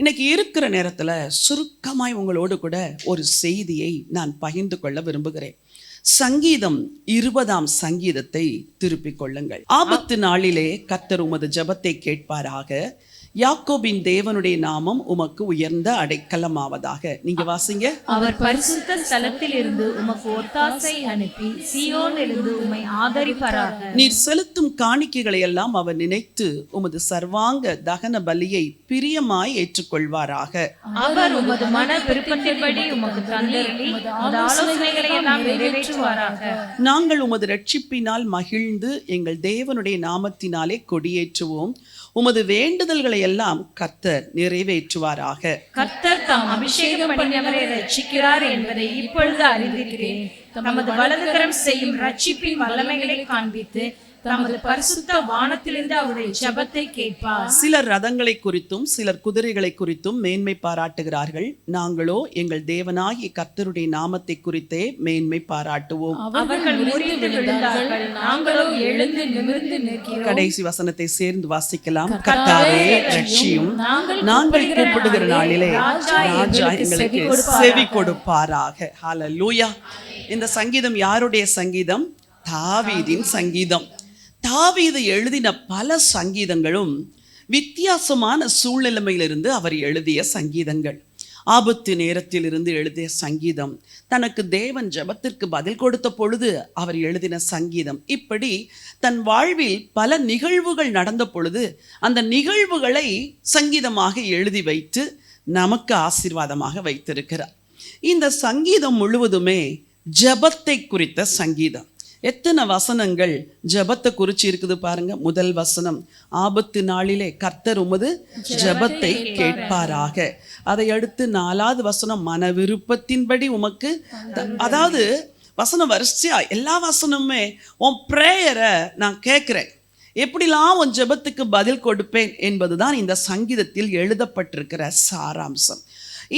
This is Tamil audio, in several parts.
இன்னைக்கு இருக்கிற நேரத்தில் சுருக்கமாய் உங்களோடு கூட ஒரு செய்தியை நான் பகிர்ந்து கொள்ள விரும்புகிறேன். சங்கீதம் 20ஆம் சங்கீதத்தை திருப்பிக் கொள்ளுங்கள். ஆபத்து நாளிலே கர்த்தர் உமது ஜெபத்தை கேட்பாராக. யாக்கோபின் தேவனுடைய நாமம் உமக்கு உயர்ந்த அடைக்கலமாவதாக. நீங்க வாசிங்க. அவர் பரிசுத்த ஸ்தலத்தில் இருந்து உமக்கு ஒத்தாசை அனுப்பி சீயோனிலிருந்து உம்மை ஆதரிப்பாராக. நீர் செலுத்தும் காணிக்கைகளை எல்லாம் அவர் நினைத்து உமது சர்வாங்க தகன பலியை பிரியமாய் ஏற்றுக்கொள்வாராக. அவர் உமது மன விருப்பத்தின்படி உமக்கு தந்தருளி உமது ஆலோசனைகளை எல்லாம் நிறைவேற்றுவாராக. நாங்கள் உமது ரட்சிப்பினால் மகிழ்ந்து எங்கள் தேவனுடைய நாமத்தினாலே கொடியேற்றுவோம். உமது வேண்டுதல்களை எல்லாம் கர்த்தர் நிறைவேற்றுவாராக. கர்த்தர் தாம் அபிஷேகம் பண்ணினவரை ரட்சிக்கிறார் என்பதை இப்பொழுது அறிந்திருக்கிறேன். தமது வலதுகரம் செய்யும் ரட்சிப்பின் வல்லமைகளை காண்பித்து தமது பரிசுத்த வானத்திலிருந்து அவருடைய ஜெபத்தை கேட்பார். சிலர் ரதங்களை குறித்தும் சிலர் குதிரைகளை குறித்தும் மேன்மை பாராட்டுகிறார்கள். நாங்களோ எங்கள் தேவனாகிய கர்த்தருடைய நாமத்தை குறித்தே மேன்மை பாராட்டுவோம். அவர்கள் முறிந்து விழுந்தார்கள், நாங்களோ எழுந்து நிமிர்ந்து நிற்கிறோம். கடைசி வசனத்தை சேர்ந்து வாசிக்கலாம். கர்த்தாவே ரட்சியும், நாங்கள் கூப்பிடுகிற நாளிலே ராஜா எங்களுக்கு செவி கொடுப்பாராக. ஹல்லேலூயா. இந்த சங்கீதம் யாருடைய சங்கீதம்? தாவீதின் சங்கீதம். தாவீது எழுதின பல சங்கீதங்களும் வித்தியாசமான சூழ்நிலைமையிலிருந்து அவர் எழுதிய சங்கீதங்கள். ஆபத்து நேரத்தில் இருந்து எழுதிய சங்கீதம், தனக்கு தேவன் ஜெபத்திற்கு பதில் கொடுத்த பொழுது அவர் எழுதின சங்கீதம். இப்படி தன் வாழ்வில் பல நிகழ்வுகள் நடந்த பொழுது அந்த நிகழ்வுகளை சங்கீதமாக எழுதி வைத்து நமக்கு ஆசீர்வாதமாக வைத்திருக்கிறார். இந்த சங்கீதம் முழுவதுமே ஜெபத்தை குறித்த சங்கீதம். எத்தனை வசனங்கள் ஜெபத்தை குறிச்சு இருக்குது பாருங்க. முதல் வசனம், ஆபத்து நாளிலே கர்த்தர் உமது ஜெபத்தை கேட்பாராக. அதை அடுத்து 4வது வசனம், மன விருப்பத்தின்படி உமக்கு. அதாவது வசனம் வரிசையா எல்லா வசனமுமே உன் பிரேயரை நான் கேட்குறேன், எப்படிலாம் உன் ஜெபத்துக்கு பதில் கொடுப்பேன் என்பதுதான் இந்த சங்கீதத்தில் எழுதப்பட்டிருக்கிற சாராம்சம்.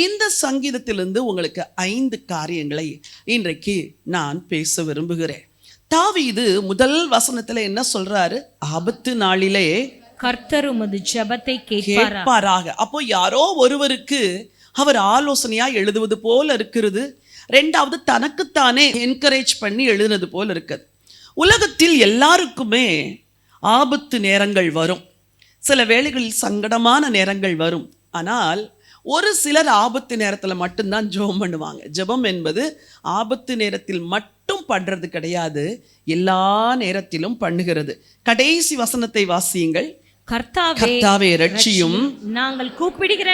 இந்த சங்கீதத்திலிருந்து உங்களுக்கு 5 காரியங்களை இன்றைக்கு நான் பேச விரும்புகிறேன். தாவீது முதல் வசனத்துல என்ன சொல்றாரு? ஆபத்து நாளிலே கர்த்தர் உமது ஜெபத்தை கேட்பாராக. அப்போ யாரோ ஒருவருக்கு அவர் ஆலோசனையா எழுதுவது போல இருக்கிறது. 2வது, தனக்குத்தானே என்கரேஜ் பண்ணி எழுதுனது போல இருக்குது. உலகத்தில் எல்லாருக்குமே ஆபத்து நேரங்கள் வரும், சில வேளைகளில் சங்கடமான நேரங்கள் வரும். ஆனால் ஒரு சிலர் ஆபத்து நேரத்தில் மட்டும்தான் ஜெபம் பண்ணுவாங்க. ஜெபம் என்பது ஆபத்து நேரத்தில் மட்டும் பண்றது கிடையாது, எல்லா நேரத்திலும் பண்ணுகிறது. கடைசி வசனத்தை வாசியுங்கள். கர்த்தாவே ரட்சியும், நாங்கள் கூப்பிடுகிற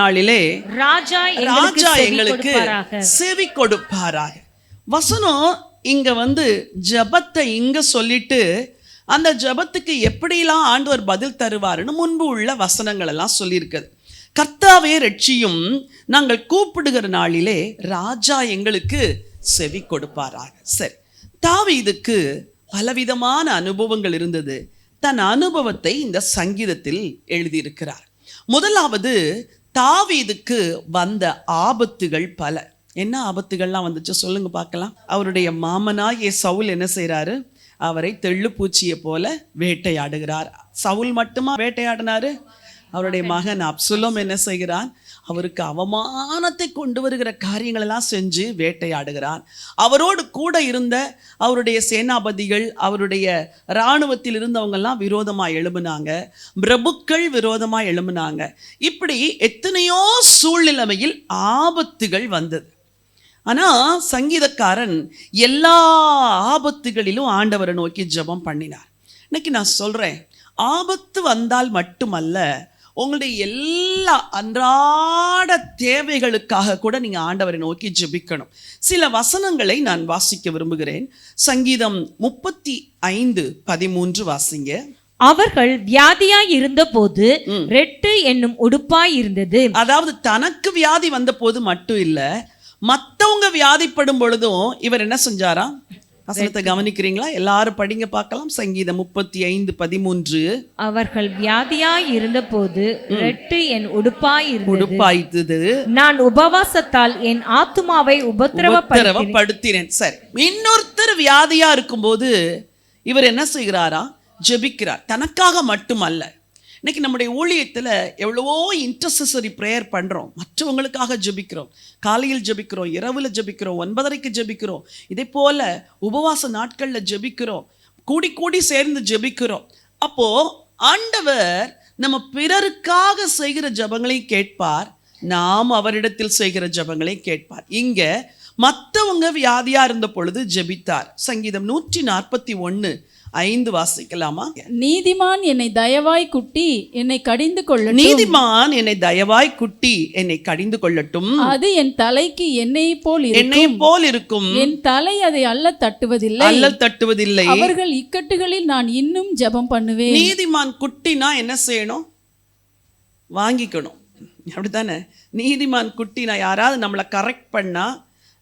நாளிலே ராஜா எங்களுக்கு செவி கொடுப்பாராக. வசனம் இங்க ஜெபத்தை இங்க சொல்லிட்டு அந்த ஜெபத்துக்கு எப்படிலாம் ஆண்டவர் பதில் தருவாருன்னு முன்பு உள்ள வசனங்கள் எல்லாம் சொல்லியிருக்குது. கர்த்தாவே ரட்சியும், நாங்கள் கூப்பிடுகிற நாளிலே ராஜா எங்களுக்கு செவி கொடுப்பாராக. சரி, தாவீதுக்கு பலவிதமான அனுபவங்கள் இருந்தது. தன் அனுபவத்தை இந்த சங்கீதத்தில் எழுதியிருக்கிறார். முதலாவது, தாவீதுக்கு வந்த ஆபத்துகள் பல. என்ன ஆபத்துகள்லாம் வந்துச்சு சொல்லுங்க பார்க்கலாம். அவருடைய மாமனாகிய சவுல் என்ன செய்யறாரு? அவரை தெள்ளுப்பூச்சியை போல வேட்டையாடுகிறார். சவுல் மட்டுமா வேட்டையாடினாரு? அவருடைய மகன் அப்சலோம் என்ன செய்கிறான்? அவருக்கு அவமானத்தை கொண்டு வருகிற காரியங்கள் எல்லாம் செஞ்சு வேட்டையாடுகிறான். அவரோடு கூட இருந்த அவருடைய சேனாபதிகள், அவருடைய இராணுவத்தில் இருந்தவங்கெல்லாம் விரோதமாக எழும்பினாங்க, பிரபுக்கள் விரோதமாக எழும்பினாங்க. இப்படி எத்தனையோ சூழ்நிலைமையில் ஆபத்துகள் வந்தது. ஆனால் சங்கீதக்காரன் எல்லா ஆபத்துகளிலும் ஆண்டவரை நோக்கி ஜெபம் பண்ணினார். இன்னைக்கு நான் சொல்கிறேன், ஆபத்து வந்தால் மட்டுமல்ல, உங்களுடைய எல்லா அன்றாட தேவைகளுக்காக கூட நீங்கள் ஆண்டவரை நோக்கி ஜெபிக்கணும். சில வசனங்களை நான் வாசிக்க விரும்புகிறேன். சங்கீதம் 35:13 வாசிங்க. அவர்கள் வியாதியாய் இருந்த போது ரெட்டு என்னும் உடுப்பாய் இருந்தது. அதாவது தனக்கு வியாதி வந்த போது மட்டும் இல்லை, மற்றவங்க வியாதிப்படும் பொழுதும் இவர் என்ன செஞ்சாராம்? வசனத்தை கவனிக்கிறீங்களா? எல்லாரும் படிங்க பார்க்கலாம். சங்கீதம் 35:13. அவர்கள் வியாதியாய் இருந்த போது ரெட்டு என் உடுப்பாயிருந்தது. நான் உபவாசத்தால் என் ஆத்துமாவை உபத்திரவப்படுத்தினேன். சரி, இன்னொருத்தர் வியாதியா இருக்கும்போது இவர் என்ன செய்கிறாரா? ஜெபிக்கிறார். தனக்காக மட்டுமல்ல. இன்னைக்கு நம்முடைய ஊழியத்தில் எவ்வளவோ இன்டர்செசரி ப்ரேயர் பண்ணுறோம், மற்றவங்களுக்காக ஜெபிக்கிறோம். காலையில் ஜெபிக்கிறோம், இரவில் ஜெபிக்கிறோம், 9:30க்கு ஜெபிக்கிறோம், இதே போல் உபவாச நாட்களில் ஜெபிக்கிறோம், கூடி கூடி சேர்ந்து ஜெபிக்கிறோம். அப்போது ஆண்டவர் நம்ம பிறருக்காக செய்கிற ஜெபங்களையும் கேட்பார், நாம் அவரிடத்தில் செய்கிற ஜெபங்களையும் கேட்பார். இங்கே மற்றவங்க வியாதியாக இருந்த பொழுது ஜெபித்தார். சங்கீதம் 141:5 வாசிக்கலாமா? நீதிமான் என்னை தயவாய் குட்டி என்னை கடிந்து கொள்ளட்டும். நீதிமான் என்னை தயவாய் குட்டி என்னை கடிந்து கொள்ளட்டும். அது என் தலைக்கு எண்ணெய் போல் இருக்கும். என் தலை அதை அல்ல தட்டுவதில்லை. அவர்கள் இக்கட்டுகளில் நான் இன்னும் ஜெபம் பண்ணுவேன். நீதிமான் குட்டினா என்ன செய்யணும்? வாங்கிக்கணும், அப்படித்தானே? நீதிமான் குட்டினா யாராவது நம்மளை கரெக்ட் பண்ணா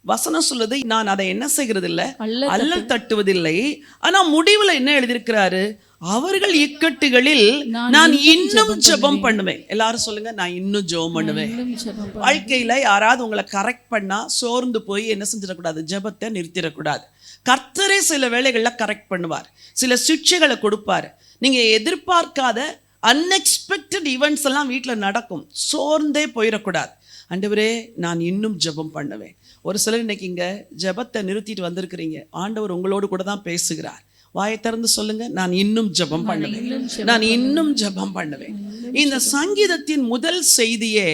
வசனம் சொல்லுது, நான் அதை என்ன செய்கிறது இல்லை, அல்லல் தட்டுவதில்லை. ஆனா முடிவுல என்ன எழுதியிருக்கிறாரு? அவர்கள் இக்கட்டுகளில் நான் இன்னும் ஜெபம் பண்ணுவேன். எல்லாரும் சொல்லுங்க, நான் இன்னும் ஜெபம் பண்ணுவேன். வாழ்க்கையில யாராவது உங்களை கரெக்ட் பண்ணா சோர்ந்து போய் என்ன செஞ்சிடக்கூடாது, ஜெபத்தை நிறுத்திடக்கூடாது. கர்த்தரே சில வேளைகள்ல கரெக்ட் பண்ணுவார், சில சிக்ஷைகளை கொடுப்பார். நீங்க எதிர்பார்க்காத அன்எக்ஸ்பெக்டட் ஈவெண்ட்ஸ் எல்லாம் வீட்டில் நடக்கும். சோர்ந்தே போயிடக்கூடாது. ஆண்டவரே, நான் இன்னும் ஜெபம் பண்ணுவேன். ஒரு சிலர் இன்னைக்கு இங்கே ஜெபத்தை நிறுத்திட்டு வந்திருக்கிறீங்க. ஆண்டவர் உங்களோடு கூட தான் பேசுகிறார். வாயை திறந்து சொல்லுங்க, நான் இன்னும் ஜெபம் பண்ணுவேன், நான் இன்னும் ஜெபம் பண்ணுவேன். இந்த சங்கீதத்தின் முதல் செய்தியே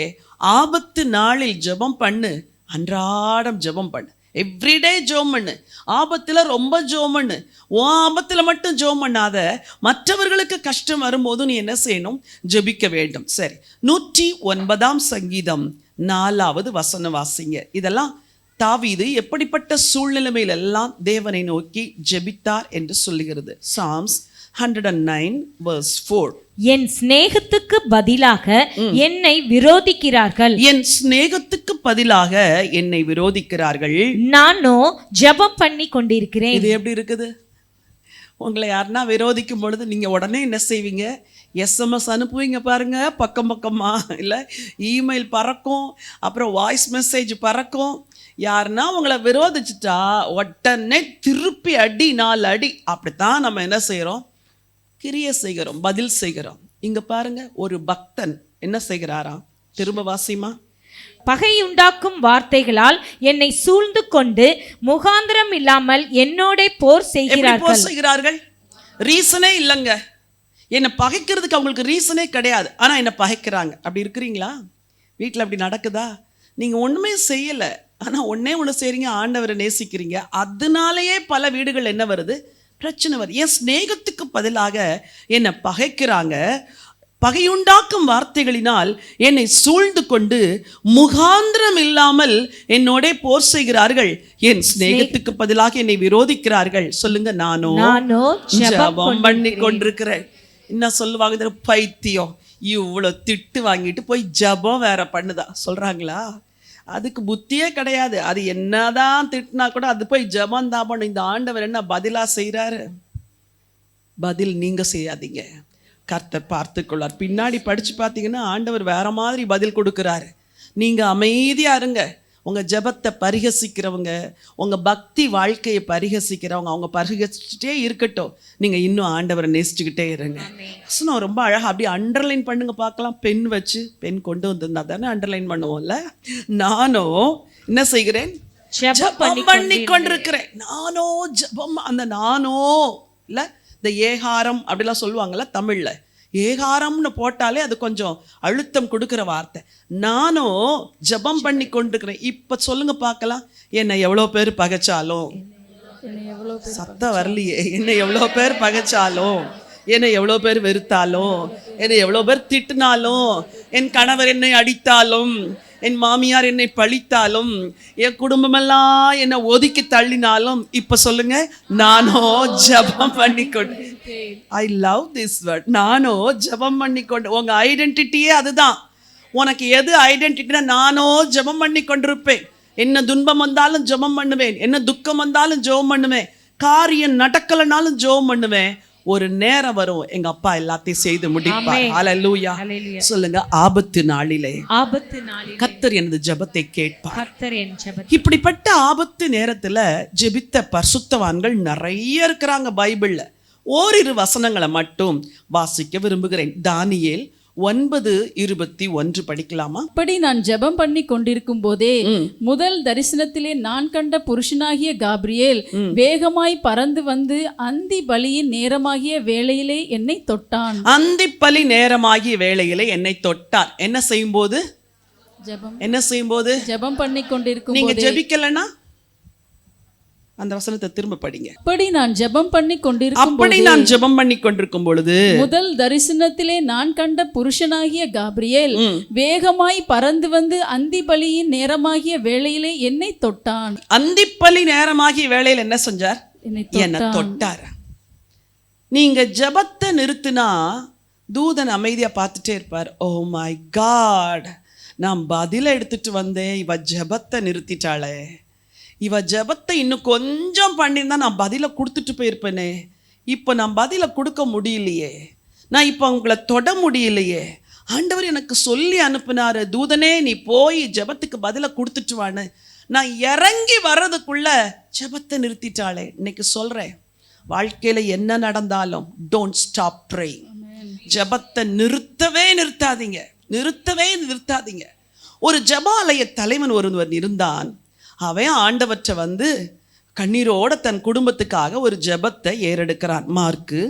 ஆபத்து நாளில் ஜெபம் பண்ணு, அன்றாடம் ஜெபம் பண்ணு, எவ்ரிடே ஜெபம் பண்ணு. ஆபத்தில் ரொம்ப ஜெபம் பண்ணு. உன் ஆபத்தில் மட்டும் ஜெபம் பண்ணாத, மற்றவர்களுக்கு கஷ்டம் வரும்போது நீ என்ன செய்யணும்? ஜெபிக்க வேண்டும். சரி, 109 சங்கீதம் 4வது வசனம் வாசிங்க. இதெல்லாம் தாவீது எப்படிப்பட்ட சூழ்நிலைமையில் எல்லாம் தேவனை நோக்கி ஜெபித்தார் என்று சொல்லுகிறது. சாம்ஸ் 109:4. என் சிநேகத்துக்கு பதிலாக என்னை விரோதிக்கிறார்கள். என் சிநேகத்துக்கு பதிலாக என்னை விரோதிக்கிறார்கள், நானோ ஜெபம் பண்ணி கொண்டிருக்கிறேன். இது எப்படி இருக்குது? உங்களை யாருன்னா விரோதிக்கும் பொழுது நீங்க உடனே என்ன செய்வீங்க? எஸ்எம்எஸ் அனுப்புவீங்க பாருங்க, பக்கம் பக்கமா, இல்லை இமெயில் பறக்கும், அப்புறம் வாய்ஸ் மெசேஜ் பறக்கும். யாருன்னா உங்களை விரோதிச்சுட்டா உடனே திருப்பி அடி, 4 அடி. அப்படித்தான் நம்ம என்ன செய்கிறோம்? கிரியை செய்கிறோம், பதில் செய்கிறோம். இங்க பாருங்க, ஒரு பக்தன் என்ன செய்கிறாராம்? திரும்ப வாசிமா. பகையுண்டாக்கும் வார்த்தைகளால் என்னை சூழ்ந்து கொண்டு முகாந்திரம் இல்லாமல் என்னோட போர் செய்கிறார்கள். ரீசனே இல்லைங்க. என்னை பகைக்கிறதுக்கு அவங்களுக்கு ரீசனே கிடையாது, ஆனா என்னை பகைக்கிறாங்க. அப்படி இருக்கிறீங்களா? வீட்டில் அப்படி நடக்குதா? நீங்க ஒண்ணுமே செய்யலை, ஆனா ஒண்ணு செய்றீங்க, ஆண்டவரை நேசிக்கிறீங்க. அதனாலேயே பல வீடுகள் என்ன வருது? பிரச்சனை வருது. என் சிநேகத்துக்கு பதிலாக என்னை பகைக்கிறாங்க, பகையுண்டாக்கும் வார்த்தைகளினால் என்னை சூழ்ந்து கொண்டு முகாந்திரம் இல்லாமல் என்னோட போர் செய்கிறார்கள். என் சிநேகத்துக்கு பதிலாக என்னை விரோதிக்கிறார்கள். சொல்லுங்க, நானோ ஜெபம் பண்ணி கொண்டிருக்கிறேன். என்ன சொல்லுவாங்க? பைத்தியம், இவ்வளவு திட்டு வாங்கிட்டு போய் ஜெபம் வேற பண்ணுதா சொல்றாங்களா? அதுக்கு புத்தியே கிடையாது. அது என்னதான் திட்டினா கூட அது போய் ஜெபம் தான் பண்ணும். இந்த ஆண்டவர் என்ன பதிலா செய்யறாரு? பதில் நீங்க செய்யாதீங்க, கர்த்தர் பார்த்துக்கொள்ளார். பின்னாடி படிச்சு பார்த்தீங்கன்னா ஆண்டவர் வேற மாதிரி பதில் கொடுக்கிறாரு. நீங்க அமைதியா இருங்க. உங்க ஜெபத்தை பரிகசிக்கிறவங்க, உங்க பக்தி வாழ்க்கையை பரிகசிக்கிறவங்க, அவங்க பரிகசிச்சுட்டே இருக்கட்டும். நீங்க இன்னும் ஆண்டவரை நேசிச்சுக்கிட்டே இருங்க. ரொம்ப அழகா அப்படியே அண்டர்லைன் பண்ணுங்க பார்க்கலாம். பென் வச்சு, பென் கொண்டு வந்திருந்தா தானே அண்டர்லைன் பண்ணுவோம்ல. நானோ என்ன செய்கிறேன்? ஜெபம் பண்ணி கொண்டிருக்கிறேன். நானோ ஜெபம். அந்த நானோ இல்ல, இந்த ஏகாரம் அப்படிலாம் சொல்லுவாங்கல்ல தமிழ்ல. ஏகாரம்னு போட்டாலே அது கொஞ்சம் அழுத்தம் கொடுக்கிற வார்த்தை. நானும் ஜெபம் பண்ணி கொண்டிருக்கிறேன். இப்ப சொல்லுங்க பார்க்கலாம், என்னை எவ்வளோ பேர் பகைச்சாலும், சத்தம் வரலையே, என்னை எவ்வளோ பேர் பகைச்சாலும், என்னை எவ்வளோ பேர் வெறுத்தாலும், என்னை எவ்வளோ பேர் திட்டினாலும், என் கணவர் என்னை அடித்தாலும், என் மாமியார் என்னை பழித்தாலும், என் குடும்பமெல்லாம் என்னை ஒதுக்கி தள்ளினாலும், இப்ப சொல்லுங்க, நானோ ஜெபம் பண்ணிக்கொண்டு. I love this word. நானோ ஜெபம் பண்ணிக்கொண்டு. உங்க ஐடென்டிட்டியே அதுதான். உனக்கு எது ஐடென்டிட்டினா, நானோ ஜெபம் பண்ணி கொண்டிருப்பேன். என்ன துன்பம் வந்தாலும் ஜெபம் பண்ணுவேன், என்ன துக்கம் வந்தாலும் ஜெபம் பண்ணுவேன், காரியம் நடக்கலனாலும் ஜெபம் பண்ணுவேன். ஒரு நேரம் வரும், எங்க அப்பா எல்லாத்தையும் செய்து முடிப்பார். ஹல்லேலூயா சொல்லுங்க. ஆபத்து நாளிலே கர்த்தர் எனது ஜெபத்தை கேட்பார். இப்படிப்பட்ட ஆபத்து நேரத்துல ஜெபித்த பரிசுத்தவான்கள் நிறைய இருக்கிறாங்க பைபிள்ல. ஓரிரு வசனங்களை மட்டும் வாசிக்க விரும்புகிறேன். தானியேல் 9:21 படிக்கலாமா? அப்படி நான் ஜெபம் பண்ணி கொண்டிருக்கும் போதே முதல் தரிசனத்திலே நான் கண்ட புருஷனாகிய காபிரியேல் வேகமாய் பறந்து வந்து அந்தி பலியின் நேரமாகிய வேளையிலே என்னை தொட்டான். அந்தி பலி நேரமாகிய வேளையிலே என்னை தொட்டார். என்ன செய்யும்போது? என்ன செய்யும்போது? ஜெபம் பண்ணி கொண்டிருக்கும். நீங்க ஜெபிக்கலனா அந்த வசனத்தை திரும்ப படிங்க. அப்படி நான் ஜெபம் பண்ணி கொண்டிருக்கும் பொழுது முதல் தரிசனத்திலே நான் கண்ட புருஷனாகிய காபிரியேல் வேகமாய் பறந்து வந்து அந்தி பலியின் நேரமாகிய வேளையிலே என்னை தொட்டான். அந்தி பலி நேரமாகிய வேளையில் என்ன செஞ்சார்? என்ன தொட்டார். நீங்க ஜெபத்தை நிறுத்தினா தூதன் அமைதியா பார்த்துட்டே இருப்பார். ஓ மை காட், நான் பதில எடுத்துட்டு வந்தேன், இவ ஜெபத்தை நிறுத்திட்டாளே, இவ ஜெபத்தை இன்னும் கொஞ்சம் பண்ணியிருந்தா நான் பதிலை கொடுத்துட்டு போயிருப்பேனே, இப்போ நான் பதிலை கொடுக்க முடியலையே, நான் இப்போ உங்களை தொட முடியலையே, ஆண்டவர் எனக்கு சொல்லி அனுப்பினாரு, தூதனே நீ போய் ஜெபத்துக்கு பதிலை கொடுத்துட்டு வான்னு. நான் இறங்கி வர்றதுக்குள்ள ஜெபத்தை நிறுத்திட்டாளே. இன்னைக்கு சொல்றேன், வாழ்க்கையில என்ன நடந்தாலும் டோன்ட் ஸ்டாப் ப்ரேயிங். ஜெபத்தை நிறுத்தவே நிறுத்தாதீங்க. ஒரு ஜெபாலய தலைவன் ஒருவர் இருந்தான். அவன் ஆண்டவற்றை வந்து கண்ணீரோட தன் குடும்பத்துக்காக ஒரு ஜெபத்தை ஏறெடுக்கிறான். மார்க்கு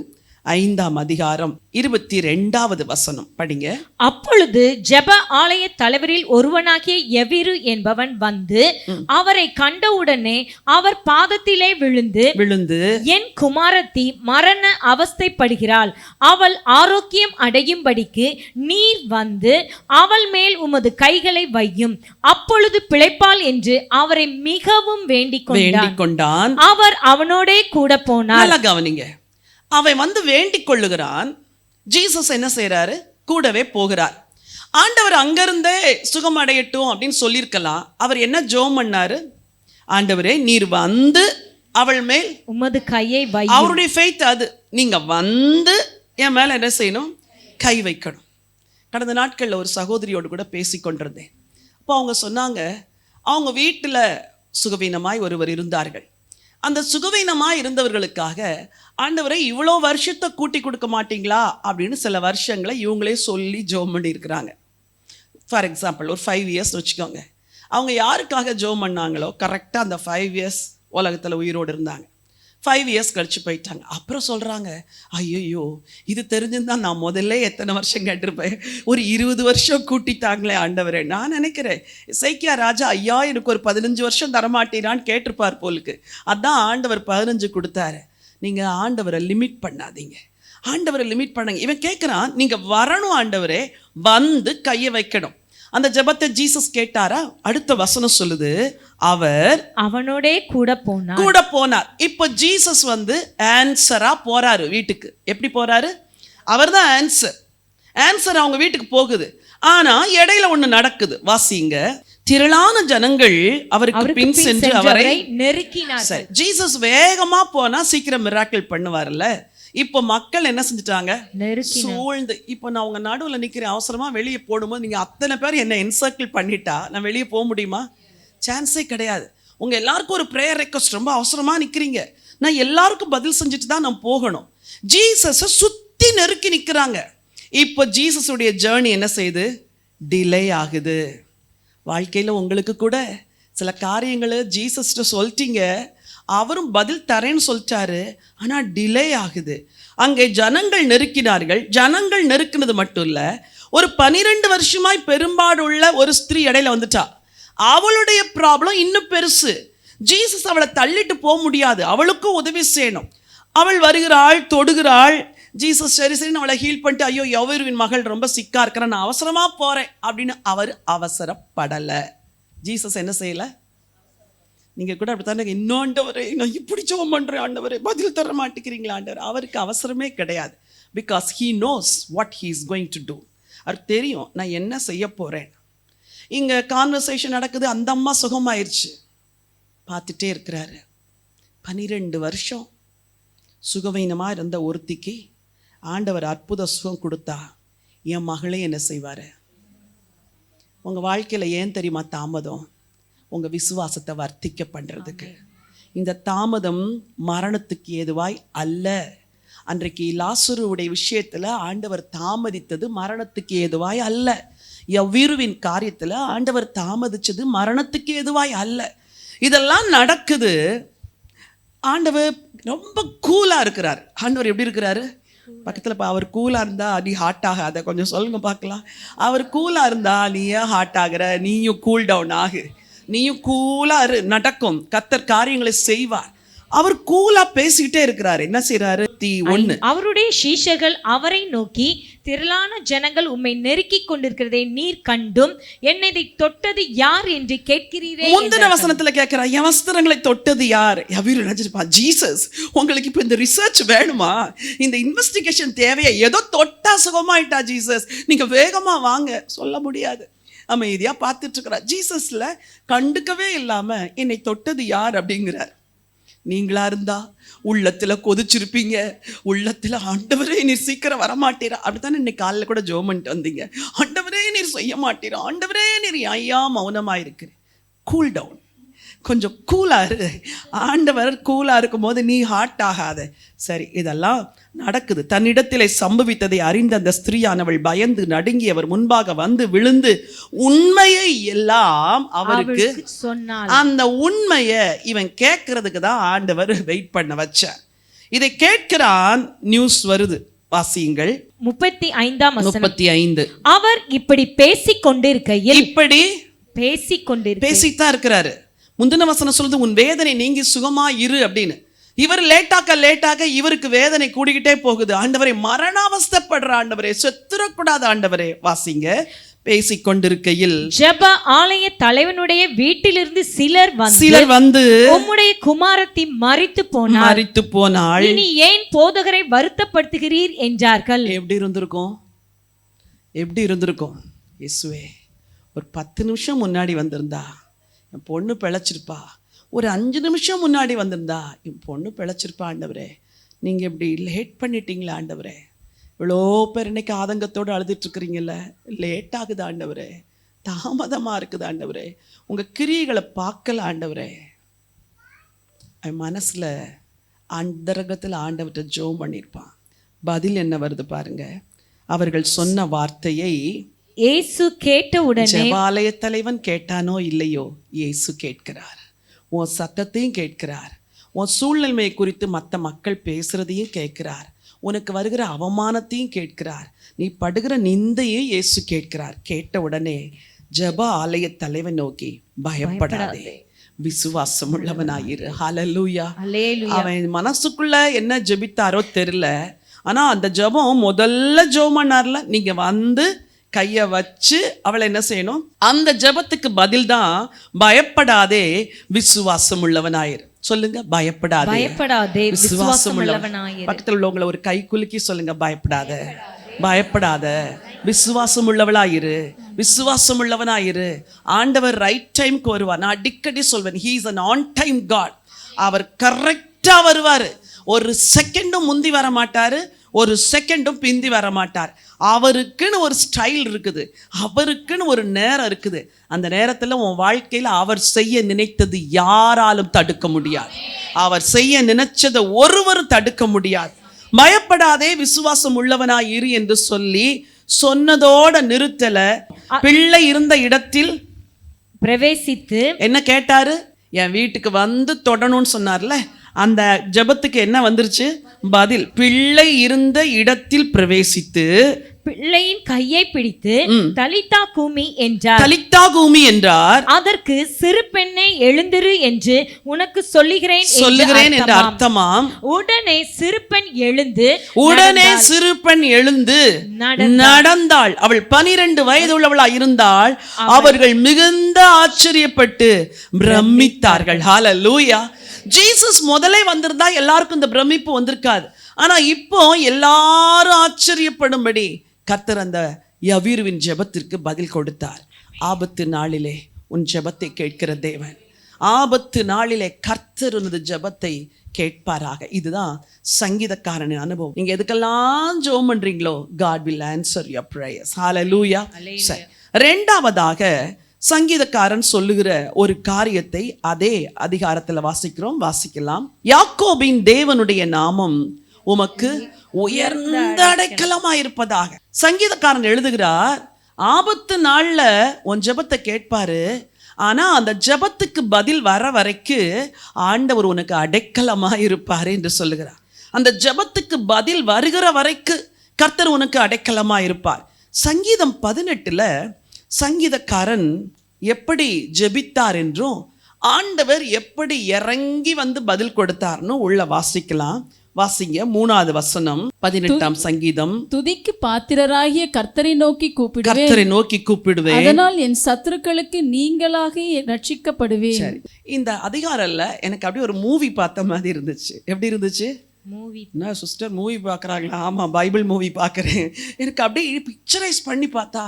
5:22 படிங்க. அப்பொழுது ஜெப ஆலய தலைவரில் ஒருவனாகிய எவிரு என்பவன் வந்து அவரை கண்டவுடனே அவர் பாதத்திலே விழுந்து என் குமாரத்தி மரண அவஸ்தைப்படுகிறாள், அவள் ஆரோக்கியம் அடையும்படிக்கு நீர் வந்து அவள் மேல் உமது கைகளை வையும், அப்பொழுது பிழைப்பாள் என்று அவரை மிகவும் வேண்டிக் கொண்டான். அவர் அவனோடே கூட போனார். கவனிங்க, அவன் வந்து வேண்டிக் கொள்ளுகிறான். ஜீசஸ் என்ன செய்யறாரு? கூடவே போகிறார். ஆண்டவர் அங்கிருந்தே சுகம் அடையட்டும் அப்படின்னு சொல்லியிருக்கலாம். அவர் என்ன ஜெபம் பண்ணாரு? ஆண்டவரே நீர் வந்து அவள் மேல் உமது கையை வையும். அவருடைய ஃபெய்த் அது. நீங்க வந்து என் மேல என்ன செய்யணும்? கை வைக்கணும். கடந்த நாட்கள்ல ஒரு சகோதரியோடு கூட பேசி கொண்டிருந்தேன். அப்போ அவங்க சொன்னாங்க, அவங்க வீட்டுல சுகவீனமாய் ஒருவர் இருந்தார்கள். அந்த சுகவீனமாக இருந்தவர்களுக்காக ஆண்டவரை இவ்வளோ வருஷத்தை கூட்டி கொடுக்க மாட்டீங்களா அப்படின்னு சில வருஷங்களை இவங்களே சொல்லி ஜெபம் பண்ணியிருக்கிறாங்க. ஃபார் எக்ஸாம்பிள் ஒரு 5 இயர்ஸ் வச்சுக்கோங்க. அவங்க யாருக்காக ஜெபம் பண்ணாங்களோ கரெக்டாக அந்த 5 இயர்ஸ் உலகத்தில் உயிரோடு இருந்தாங்க. 5 இயர்ஸ் கழிச்சு போயிட்டாங்க. அப்புறம் சொல்கிறாங்க, ஐயோ இது தெரிஞ்சிருந்தா நான் முதல்ல எத்தனை வருஷம் கேட்டிருப்பேன், ஒரு 20 வருஷம் கூட்டிட்டாங்களே ஆண்டவரே. நான் நினைக்கிறேன் இசைக்கியா ராஜா, ஐயா எனக்கு ஒரு 15 வருஷம் தரமாட்டேனான்னு கேட்டிருப்பார் போலுக்கு. அதான் ஆண்டவர் 15 கொடுத்தாரு. நீங்கள் ஆண்டவரை லிமிட் பண்ணாதீங்க. இவன் கேட்குறான், நீங்கள் வரணும் ஆண்டவரே, வந்து கையை வைக்கணும். அந்த ஜெபத்தை ஜீசஸ் கேட்டாரா? அடுத்த வசனம் சொல்லுது, அவர் அவனோடே கூட போனார். இப்போ ஜீசஸ் வந்து ஆன்சரா போறாரு வீட்டுக்கு. எப்படி போறாரு? அவர் தான் ஆன்சர் அவங்க வீட்டுக்கு போகுது. ஆனா இடையில ஒண்ணு நடக்குது. வாசிங்க. திரளான ஜனங்கள் அவருக்கு பின் சென்று அவரை நெருக்கினார்கள். ஜீசஸ் வேகமா போனா சீக்கிரம் மிராக்கிள் பண்ணுவார்ல. இப்போ மக்கள் என்ன செஞ்சுட்டாங்க? சூழ்ந்து. இப்போ நான் உங்க நடுவில் நிற்கிறேன், அவசரமா வெளியே போடும்போது நீங்க அத்தனை பேர் என்ன என்சர்க்கிள் பண்ணிட்டா நான் வெளியே போக முடியுமா? சான்ஸே கிடையாது. உங்க எல்லாருக்கும் ஒரு ப்ரேயர் ரெக்வஸ்ட், ரொம்ப அவசரமா நிற்கிறீங்க, நான் எல்லாருக்கும் பதில் செஞ்சுட்டு தான் நான் போகணும். ஜீசஸை சுத்தி நெருக்கி நிற்கிறாங்க. இப்போ ஜீசஸுடைய ஜேர்னி என்ன செய்யுது? டிலே ஆகுது. வாழ்க்கையில் உங்களுக்கு கூட சில காரியங்களை ஜீசஸ்ட சொல்லிட்டீங்க, அவரும் பதில் தரேன்னு சொல்லிட்டாரு, ஆனால் டிலே ஆகுது. அங்கே ஜனங்கள் நெருக்கினார்கள். ஜனங்கள் நெருக்கினது மட்டும் இல்லை, ஒரு 12 வருஷமாய் பெரும்பாடுள்ள ஒரு ஸ்திரீ இடையில வந்துட்டா. அவளுடைய ப்ராப்ளம் இன்னும் பெருசு. ஜீசஸ் அவளை தள்ளிட்டு போக முடியாது, அவளுக்கும் உதவி செய்யணும். அவள் வருகிறாள், தொடுகிறாள். ஜீசஸ் சரின்னு அவளை ஹீல் பண்ணிட்டு, ஐயோ யவருவின் மகள் ரொம்ப சிக்கா இருக்கிற, நான் அவசரமாக போகிறேன் அப்படின்னு அவர் அவசரப்படலை. ஜீசஸ் என்ன செய்யலை? நீங்கள் கூட அப்படி தானே, இன்னொண்டவரே நான் இப்படி ஜெபம் பண்ணுறேன் ஆண்டவரே, பதில் தர மாட்டேங்கிறீங்களா ஆண்டவர். அவருக்கு அவசரமே கிடையாது. Because he knows what he is going to do. அவருக்கு தெரியும் நான் என்ன செய்ய போகிறேன். இங்கே கான்வர்சேஷன் நடக்குது, அந்த அம்மா சுகமாயிருச்சு, பார்த்துட்டே இருக்கிறாரு. 12 வருஷம் சுகவீனமாக இருந்த ஒருத்திக்கு ஆண்டவர் அற்புத சுகம் கொடுத்தா, என் மகளே என்ன செய்வார்? உங்கள் வாழ்க்கையில் ஏன் தெரியுமா தாமதம்? உங்கள் விசுவாசத்தை வர்த்திக்க பண்ணுறதுக்கு. இந்த தாமதம் மரணத்துக்கு ஏதுவாய் அல்ல, அன்றைக்கு லாசருவுடைய விஷயத்துல ஆண்டவர் தாமதித்தது மரணத்துக்கு ஏதுவாய் அல்ல. யவீருவின் காரியத்துல ஆண்டவர் தாமதிச்சது மரணத்துக்கு ஏதுவாய் அல்ல. இதெல்லாம் நடக்குது. ஆண்டவர் ரொம்ப கூலா இருக்கிறார். ஆண்டவர் எப்படி இருக்கிறாரு? பக்கத்துல அவர் கூலா இருந்தா நீ ஹாட் ஆகாத, கொஞ்சம் சொல்லுங்க பார்க்கலாம். அவர் கூலா இருந்தா நீ ஏன் ஹாட் ஆகுற? நீயும் கூல் டவுன் ஆகு, நீயும் கூலா நடக்கும். கர்த்தர் காரியங்களை செய்வார். அவர் கூலா பேசிக்கிட்டே இருக்கிறாரு. என்ன செய்யறாரு? 1 அவருடைய சீஷர்கள் அவரை நோக்கி, திரளான ஜனங்கள் உம்மை நெருக்கி கொண்டிருக்கிறதை நீர் கண்டும் என்னை தொட்டது யார் என்று கேட்கிறீரே. முந்தின வசனத்துல கேட்கிறா, என் வஸ்திரங்களை தொட்டது யார்? யவீரு நினைச்சிருப்பா, ஜீசஸ் உங்களுக்கு இப்ப இந்த ரிசர்ச் வேணுமா? இந்த இன்வெஸ்டிகேஷன் தேவையா? ஏதோ தொட்டா சுகமாயிட்டா ஜீசஸ், நீங்க வேகமா வாங்க. சொல்ல முடியாது. அமைதியா பார்த்துட்டு இருக்கிறா. ஜீசஸ்ல கண்டுக்கவே இல்லாம என்னை தொட்டது யார் அப்படிங்கிறார். நீங்களா இருந்தா உள்ளத்துல கொதிச்சிருப்பீங்க. உள்ளத்துல ஆண்டவரே நீர் சீக்கிரம் வரமாட்டீரா, அப்படித்தானே இன்னைக்கு காலைல கூட ஜெபம் பண்ணிட்டு வந்தீங்க. ஆண்டவரே நீர் செய்ய மாட்டீரா, ஆண்டவரே நீர் ஐயா மௌனமா இருக்கிறேன். கூல் டவுன், கொஞ்சம் கூலா இரு. ஆண்டவர் கூலா இருக்கும் போது நீ ஹாட் ஆகாத. சரி, இதெல்லாம் நடக்குது. தன்னிடத்திலே சம்பவித்ததை அறிந்த அந்த ஸ்திரீயானவள் பயந்து நடுங்கி அவர் முன்பாக வந்து விழுந்து உண்மையை எல்லாம் அவருக்கு சொன்னாள். அந்த உண்மையை இவன் கேட்கறதுக்கு தான் ஆண்டவர் வெயிட் பண்ண வச்சார். இதை கேட்கிறான். நியூஸ் வருது, வாசியுங்கள். 35 அவர் இப்படி பேசிக் கொண்டிருக்கையில், இப்படி பேசித்தான் இருக்கிறாரு. முந்தின வசனம் சொல்லுது, உன் வேதனை நீங்கி சுகமா இரு அப்படின்னு. இவர் லேட்டாக்க இவருக்கு வேதனை கூடிக்கிட்டே போகுது. ஆண்டவரே, மரணாவஸ்தைப்படுற ஆண்டவரே, செத்துறக்கூடாத ஆண்டவரே. வாசிங்க. பேசிக்கொண்டிருக்கையில் ஜெப ஆலய தலைவனுடைய வீட்டிலிருந்து சிலர் வந்து உம்முடைய குமாரத்தி மரித்து போனாள், இனி ஏன் போதகரை வருத்தப்படுத்துகிறீர் என்றார்கள். எப்படி இருந்திருக்கும்? இயேசுவே, ஒரு 10 நிமிஷம் முன்னாடி வந்திருந்தா என் பொண்ணு பிழைச்சிருப்பா. ஒரு 5 நிமிஷம் முன்னாடி வந்திருந்தா என் பொண்ணு பிழைச்சிருப்பா. ஆண்டவரே, நீங்க இப்படி லேட் பண்ணிட்டீங்களா ஆண்டவரே? இவ்வளோ பேர் இன்னைக்கு ஆதங்கத்தோடு அழுதுட்டு இருக்கிறீங்கல்ல. லேட் ஆகுது ஆண்டவரே, தாமதமா இருக்குது ஆண்டவரே, உங்க கிரியைகளை பார்க்கல ஆண்டவரே. என் மனசுல அந்தரங்கத்தில் ஆண்டவர்கிட்ட ஜெபம் பண்ணியிருப்பான். பதில் என்ன வருது பாருங்க. அவர்கள் சொன்ன வார்த்தையை இயேசு கேட்டவுடனே, ஜெபாலய தலைவன் கேட்டானோ இல்லையோ, இயேசு கேட்கிறார். உன் சத்தத்தையும் கேட்கிறார். உன் சூழ்நிலைமை குறித்து மற்ற மக்கள் பேசுறதையும் கேட்கிறார். உனக்கு வருகிற அவமானத்தையும் கேட்கிறார். நீ படுகிற நிந்தையும் இயேசு கேட்கிறார். கேட்ட உடனே ஜெப ஆலய தலைவன் நோக்கி, பயப்படாதே, விசுவாசம் உள்ளவனாயிரு. ஹல்லேலூயா. அவன் மனசுக்குள்ள என்ன ஜெபித்தாரோ தெரியல. ஆனா அந்த ஜெபம் முதல்ல ஜெபம் பண்ணார்ல, நீங்க வந்து கையை வச்சு அவளை என்ன செய்யணும்? அந்த ஜெபத்துக்கு பதில் தான் பயப்படாதே, விசுவாசம் உள்ளவனாயிரு. சொல்லுங்க, பயப்படாதே, விசுவாசம் உள்ளவனாயிரு. பக்கத்தில் உள்ளவங்களை ஒரு கை குலுக்கி சொல்லுங்க, பயப்படாத, விசுவாசம் உள்ளவளாயிரு, விசுவாசம் உள்ளவனாயிரு. ஆண்டவர் ரைட் டைம்க்கு வருவார். நான் அடிக்கடி சொல்வேன், he is an on time God. அவர் கரெக்டா வருவாரு. ஒரு செகண்டும் முந்தி வர மாட்டாரு, ஒரு செகண்டும் பிந்தி வர மாட்டார். அவருக்குன்னு ஒரு ஸ்டைல் இருக்குது, அவருக்குன்னு ஒரு நேரம் இருக்குது. அந்த நேரத்தில் உன் வாழ்க்கையில் அவர் செய்ய நினைத்தது யாராலும் தடுக்க முடியாது. அவர் செய்ய நினைச்சதை ஒருவரும் தடுக்க முடியாது. பயப்படாதே, விசுவாசம் உள்ளவனாய் இரு என்று சொல்லி சொன்னதோட நிறுத்தல. பிள்ளை இருந்த இடத்தில் பிரவேசித்து என்ன கேட்டாரு? என் வீட்டுக்கு வந்து தொடணும்னு சொன்னார்ல, அந்த ஜெபத்துக்கு என்ன வந்துருச்சு பதில்? பிள்ளை இருந்த இடத்தில் பிரவேசித்து பிள்ளையின் கையை பிடித்து தலித்தா கூமி என்றார். அதற்கு சிறு பெண்ணை எழுந்திரு என்று உனக்கு சொல்லுகிறேன் என்று அர்த்தமாம். உடனே சிறு பெண் எழுந்து நடந்தாள். அவள் 12 வயதுள்ளவளா இருந்தாள். அவர்கள் மிகுந்த ஆச்சரியப்பட்டு பிரமித்தார்கள். ஹல்லேலூயா. ஜீசஸ் முதலே வந்திருந்தா எல்லாருக்கும் இந்த பிரமிப்பு வந்திருக்காது. ஆனா இப்போ எல்லாரும் ஆச்சரியப்படும்படி கர்த்தர் அந்த யவீருவின் ஜெபத்திற்கு பதில் கொடுத்தார். ஆபத்து நாளிலே உன் ஜெபத்தை கேட்கிற தேவன், ஆபத்து நாளிலே கர்த்தர் உனது ஜெபத்தை கேட்பாராக. இதுதான் சங்கீதக்காரனின் அனுபவம். நீங்க எதுக்கெல்லாம் ஜெபம் பண்றீங்களோ, God will answer your prayers. ஹல்லேலூயா. இரண்டாவதாக சங்கீதக்காரன் சொல்லுகிற ஒரு காரியத்தை அதே அதிகாரத்தில் வாசிக்கலாம். யாக்கோபின் தேவனுடைய நாமம் உமக்கு உயர்ந்த அடைக்கலமாயிருப்பதாக. சங்கீதக்காரன் எழுதுகிறார், ஆபத்து நாள்ல உன் ஜெபத்தை கேட்பாரு, ஆனா அந்த ஜெபத்துக்கு பதில் வர வரைக்கும் ஆண்டவர் உனக்கு அடைக்கலமா இருப்பாரு என்று சொல்லுகிறார். அந்த ஜெபத்துக்கு பதில் வருகிற வரைக்கும் கர்த்தர் உனக்கு அடைக்கலமா இருப்பார். சங்கீதம் 18ல் சங்கீதக்காரன் எப்படி ஜெபித்தார் என்றும் ஆண்டவர் எப்படி இறங்கி வந்து பதில் கொடுத்தார்னு உள்ள வாசிக்கலாம். வாசிங்க 3வது வசனம் 18ஆம் சங்கீதம். துதிக்கு பாத்திரராகிய கர்த்தரை நோக்கி கூப்பிடுவேன், கர்த்தரை நோக்கி கூப்பிடுவேன், அதனால் என் சத்துருக்களுக்கு நீங்களாக ரட்சிக்கப்படுவேன். சரி, இந்த அதிகாரம்ல எனக்கு அப்படியே ஒரு மூவி பார்த்த மாதிரி இருந்துச்சு. எப்படி இருந்துச்சு? மூவி. என்ன சிஸ்டர் மூவி பார்க்குறாங்களா? ஆமாம், பைபிள் மூவி பார்க்குறேன். எனக்கு அப்படியே பிக்சரைஸ் பண்ணி பார்த்தா,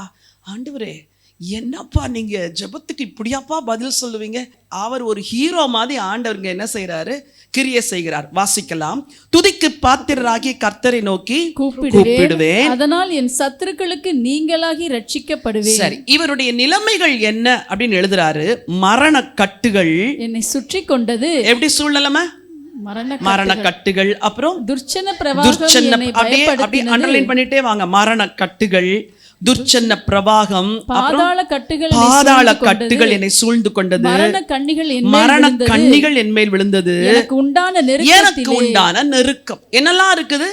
ஆண்டவரே என்னப்பா நீங்கள் ஜெபத்துக்கு இப்படியாப்பா பதில் சொல்லுவீங்க? அவர் ஒரு ஹீரோ மாதிரி ஆண்டவருங்க என்ன செய்கிறாரு? கிரியை செய்கிறார். வாசிக்கலாம். துதிக்கு பாத்திரராகிய கர்த்தரை நோக்கி கூப்பிடுவேன், அதனால் என் சத்துருக்களுக்கு நீங்களாகி ரட்சிக்கப்படுவேன். சரி, இவருடைய நிலைமைகள் என்ன அப்படின்னு எழுதுறாரு. மரண கட்டுகள் என்னை சுற்றி கொண்டது. எப்படி சூழ்நிலைமை? மரண கட்டுகள். அப்புறம் துர்ச்சன பிரவாகம் என்னை பயப்படுத்தினது. அண்டர்லைன் பண்ணிட்டே வாங்க. மரண கட்டுகள், துர்ச்சன்ன பிரவாகம், பாதாள கட்டுகள் என்னை சூழ்ந்து கொண்டது, மரண கண்ணிகள் என் மேல் விழுந்தது, எனக்கு உண்டான நெருக்கம். என்னெல்லாம் இருக்குது?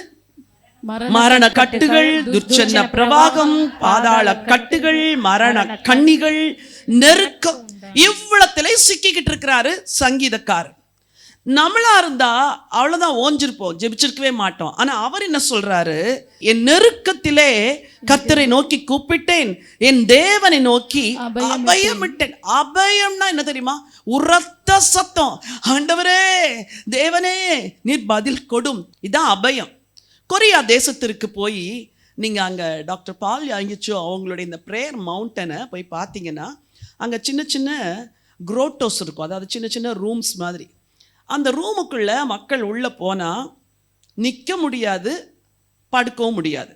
மரண கட்டுகள், துர்ச்சன்ன பிரவாகம், பாதாள கட்டுகள், மரண கண்ணிகள், நெருக்கம். இவ்வளத்திலே சிக்கிக்கிட்டு இருக்கிறாரு சங்கீதக்காரர். நம்மளா இருந்தா அவ்வளவுதான், ஓஞ்சிருப்போம், ஜெபிச்சிருக்கவே மாட்டோம். ஆனா அவர் என்ன சொல்றாரு? என் நெருக்கத்திலே கர்த்தரை நோக்கி கூப்பிட்டேன், என் தேவனை நோக்கி அபயமிட்டேன். அபயம்னா என்ன தெரியுமா? உரத்த சத்தம். ஆண்டவரே, தேவனே, நீர் பதில் கொடும். இதான் அபயம். கொரியா தேசத்திற்கு போய் நீங்க அங்க டாக்டர் பால் யாங்கிச்சோ அவங்களுடைய இந்த பிரேயர் மவுண்டனை போய் பார்த்தீங்கன்னா அங்க சின்ன சின்ன குரோட்டோஸ் இருக்கும். அதாவது சின்ன சின்ன ரூம்ஸ் மாதிரி. அந்த ரூமுக்குள்ள மக்கள் உள்ள போனால் நிற்க முடியாது, படுக்கவும் முடியாது.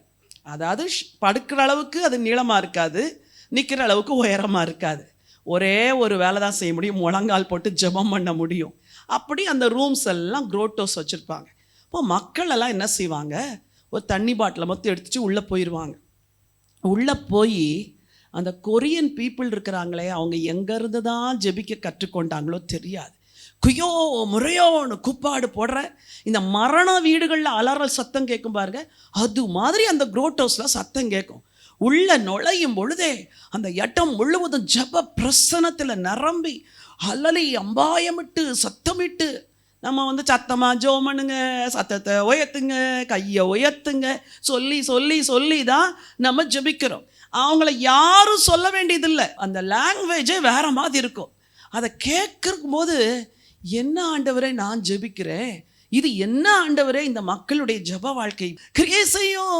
அதாவது படுக்கிற அளவுக்கு அது நீளமாக இருக்காது, நிற்கிற அளவுக்கு உயரமாக இருக்காது. ஒரே ஒரு வேலை தான் செய்ய முடியும், முழங்கால் போட்டு ஜெபம் பண்ண முடியும். அப்படி அந்த ரூம்ஸ் எல்லாம் குரோட்டோஸ் வச்சுருப்பாங்க. இப்போ மக்கள் எல்லாம் என்ன செய்வாங்க? ஒரு தண்ணி பாட்டிலை மொத்தம் எடுத்துட்டு உள்ளே போயிடுவாங்க. உள்ளே போய் அந்த கொரியன் பீப்புள் இருக்கிறாங்களே, அவங்க எங்கேருந்து தான் ஜெபிக்க கற்றுக்கொண்டாங்களோ தெரியாது. குயோ முறையோன்னு கூப்பாடு போடுற இந்த மரண வீடுகளில் அலறல் சத்தம் கேட்கும் பாருங்க, அது மாதிரி அந்த குரோட்டோஸில் சத்தம் கேட்கும். உள்ள நுழையும் பொழுதே அந்த இடம் முழுவதும் ஜப பிரசனத்தில் நிரம்பி அலலி அம்பாயமிட்டு சத்தமிட்டு நம்ம சத்தமா ஜோமனுங்க, சத்தத்தை உயர்த்துங்க, கையை உயர்த்துங்க சொல்லி சொல்லி சொல்லி தான் நம்ம ஜபிக்கிறோம். அவங்கள யாரும் சொல்ல வேண்டியதில்லை. அந்த லாங்குவேஜே வேற மாதிரி இருக்கும். அதை கேட்கும் போது, என்ன ஆண்டவரே நான் ஜெபிக்கிறேன், இது என்ன ஆண்டவரே இந்த மக்களுடைய ஜெப வாழ்க்கை, கிரியை செய்யும்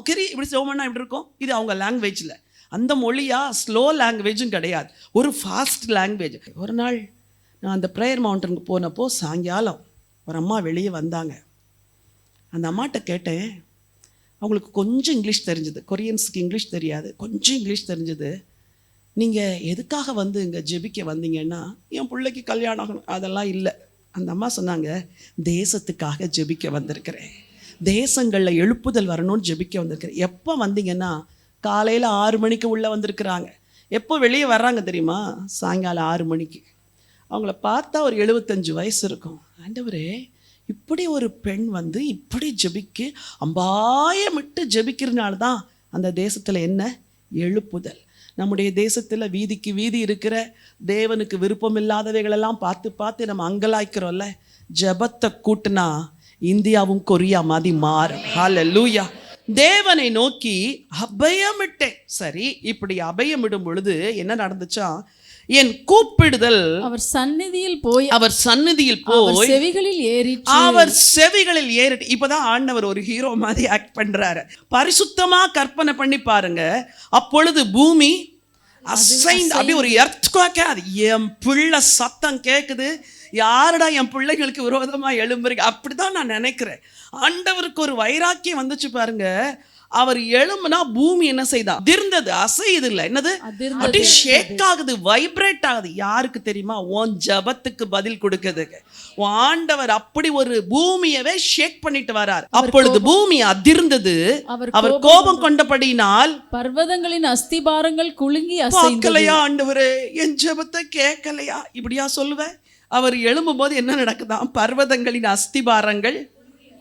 இப்படி ஜெபம்னா இப்படி இருக்கும். இது அவங்க லாங்குவேஜில். அந்த மொழியா ஸ்லோ லாங்குவேஜும் கிடையாது, ஒரு ஃபாஸ்ட் லாங்குவேஜ். ஒரு நாள் நான் அந்த ப்ரேயர் மவுண்டனுக்கு போனப்போ சாயங்காலம் ஒரு அம்மா வெளியே வந்தாங்க. அந்த அம்மாட்ட கேட்டேன், அவங்களுக்கு கொஞ்சம் இங்கிலீஷ் தெரிஞ்சுது, கொரியன்ஸுக்கு இங்கிலீஷ் தெரியாது, கொஞ்சம் இங்கிலீஷ் தெரிஞ்சுது. நீங்கள் எதுக்காக வந்து இங்கே ஜெபிக்க வந்தீங்கன்னா, என் பிள்ளைக்கு கல்யாணம் ஆகணும், அதெல்லாம் இல்லை. அந்த அம்மா சொன்னாங்க, தேசத்துக்காக ஜெபிக்க வந்திருக்கிறேன், தேசங்களில் எழுப்புதல் வரணும்னு ஜெபிக்க வந்திருக்கிறேன். எப்போ வந்தீங்கன்னா, காலையில் 6 மணிக்கு உள்ளே வந்திருக்கிறாங்க. எப்போ வெளியே வர்றாங்க தெரியுமா? சாயங்காலம் 6 மணிக்கு. அவங்கள பார்த்தா ஒரு 75 வயசு இருக்கும். ஆண்டவரே, இப்படி ஒரு பெண் வந்து இப்படி ஜெபிக்கு அம்பாயமிட்டு ஜெபிக்கிறதுனால தான் அந்த தேசத்தில் என்ன எழுப்புதல். நம்முடைய தேசத்தில் வீதிக்கு வீதி இருக்கிற தேவனுக்கு விருப்பம் இல்லாதவைகளெல்லாம் பார்த்து பார்த்து நம்ம அங்கலாய்க்கிறோம்ல. ஜெபத்தை கூட்டினா இந்தியாவும் கொரியா மாதிரி மாறும். ஹல்லேலூயா. தேவனை நோக்கி அபயமிட்டேன். சரி, இப்படி அபயமிடும் பொழுது என்ன நடந்துச்சா? என் கூப்பிடுதல் அவர் சந்நிதியில் போய் அவர் செவிகளில் ஏறிட்டு. இப்பதான் ஆண்டவர் ஒரு ஹீரோ மாதிரி ஆக்ட் பண்றாரு. பரிசுத்தமா கற்பனை பண்ணி பாருங்க. அப்பொழுது பூமி அசைந்து அப்படி ஒரு எர்த்குவேக். அது என் பிள்ளை சத்தம் கேட்குது, யாருடா என் பிள்ளைகளுக்கு விரோதமா எழும்புறீங்க? அப்படிதான் நான் நினைக்கிறேன். ஆண்டவருக்கு ஒரு வைராக்கியம் வந்துச்சு பாருங்க. அவர் எழும்புனா பூமி என்ன செய்தா? அதிர்ந்தது, அசையுது இல்ல, என்னது அப்படியே ஷேக் ஆகுது, வைப்ரேட் ஆகுது. யாருக்கு தெரியுமா? உன் ஜபத்துக்கு பதில் கொடுக்கிறதுக்கு உன் ஆண்டவர் அப்படி ஒரு பூமியவே ஷேக் பண்ணிட்டு வரார். அப்பொழுது பூமி அதிர்ந்தது, அவர் கோபம் கொண்டபடியினால் பர்வதங்களின் அஸ்திபாரங்கள் குலுங்கி பார்க்கலையா ஆண்டவரே, என் ஜபத்தை கேட்கலையா? இப்படியா சொல்லுவேன்? அவர் எழும்பும் போது என்ன நடக்குதாம்? பர்வதங்களின் அஸ்திபாரங்கள்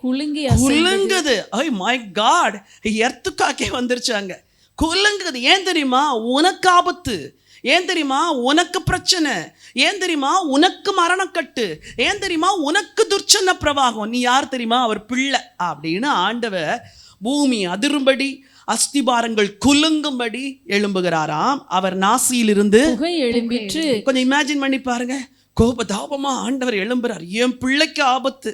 குலுங்குது. I my God, எர்த்துக்காக்கே வந்துருச்சாங்க, குலுங்குது. ஏன் தெரியுமா? உனக்கு ஆபத்து. ஏன் தெரியுமா? உனக்கு பிரச்சனை. ஏன் தெரியுமா? உனக்கு மரணக்கட்டு. ஏன் தெரியுமா? உனக்கு துர்ச்சன பிரவாகம். நீ யார் தெரியுமா? அவர் பிள்ளை அப்படின்னு ஆண்டவர் பூமி அதிரும்படி அஸ்திபாரங்கள் குலுங்கும்படி எழும்புகிறாராம். அவர் நாசியிலிருந்து எழும்பிற்று. கொஞ்சம் இமேஜின் பண்ணி பாருங்க, கோபதாபமா ஆண்டவர் எழும்புறார். என் பிள்ளைக்கு ஆபத்து.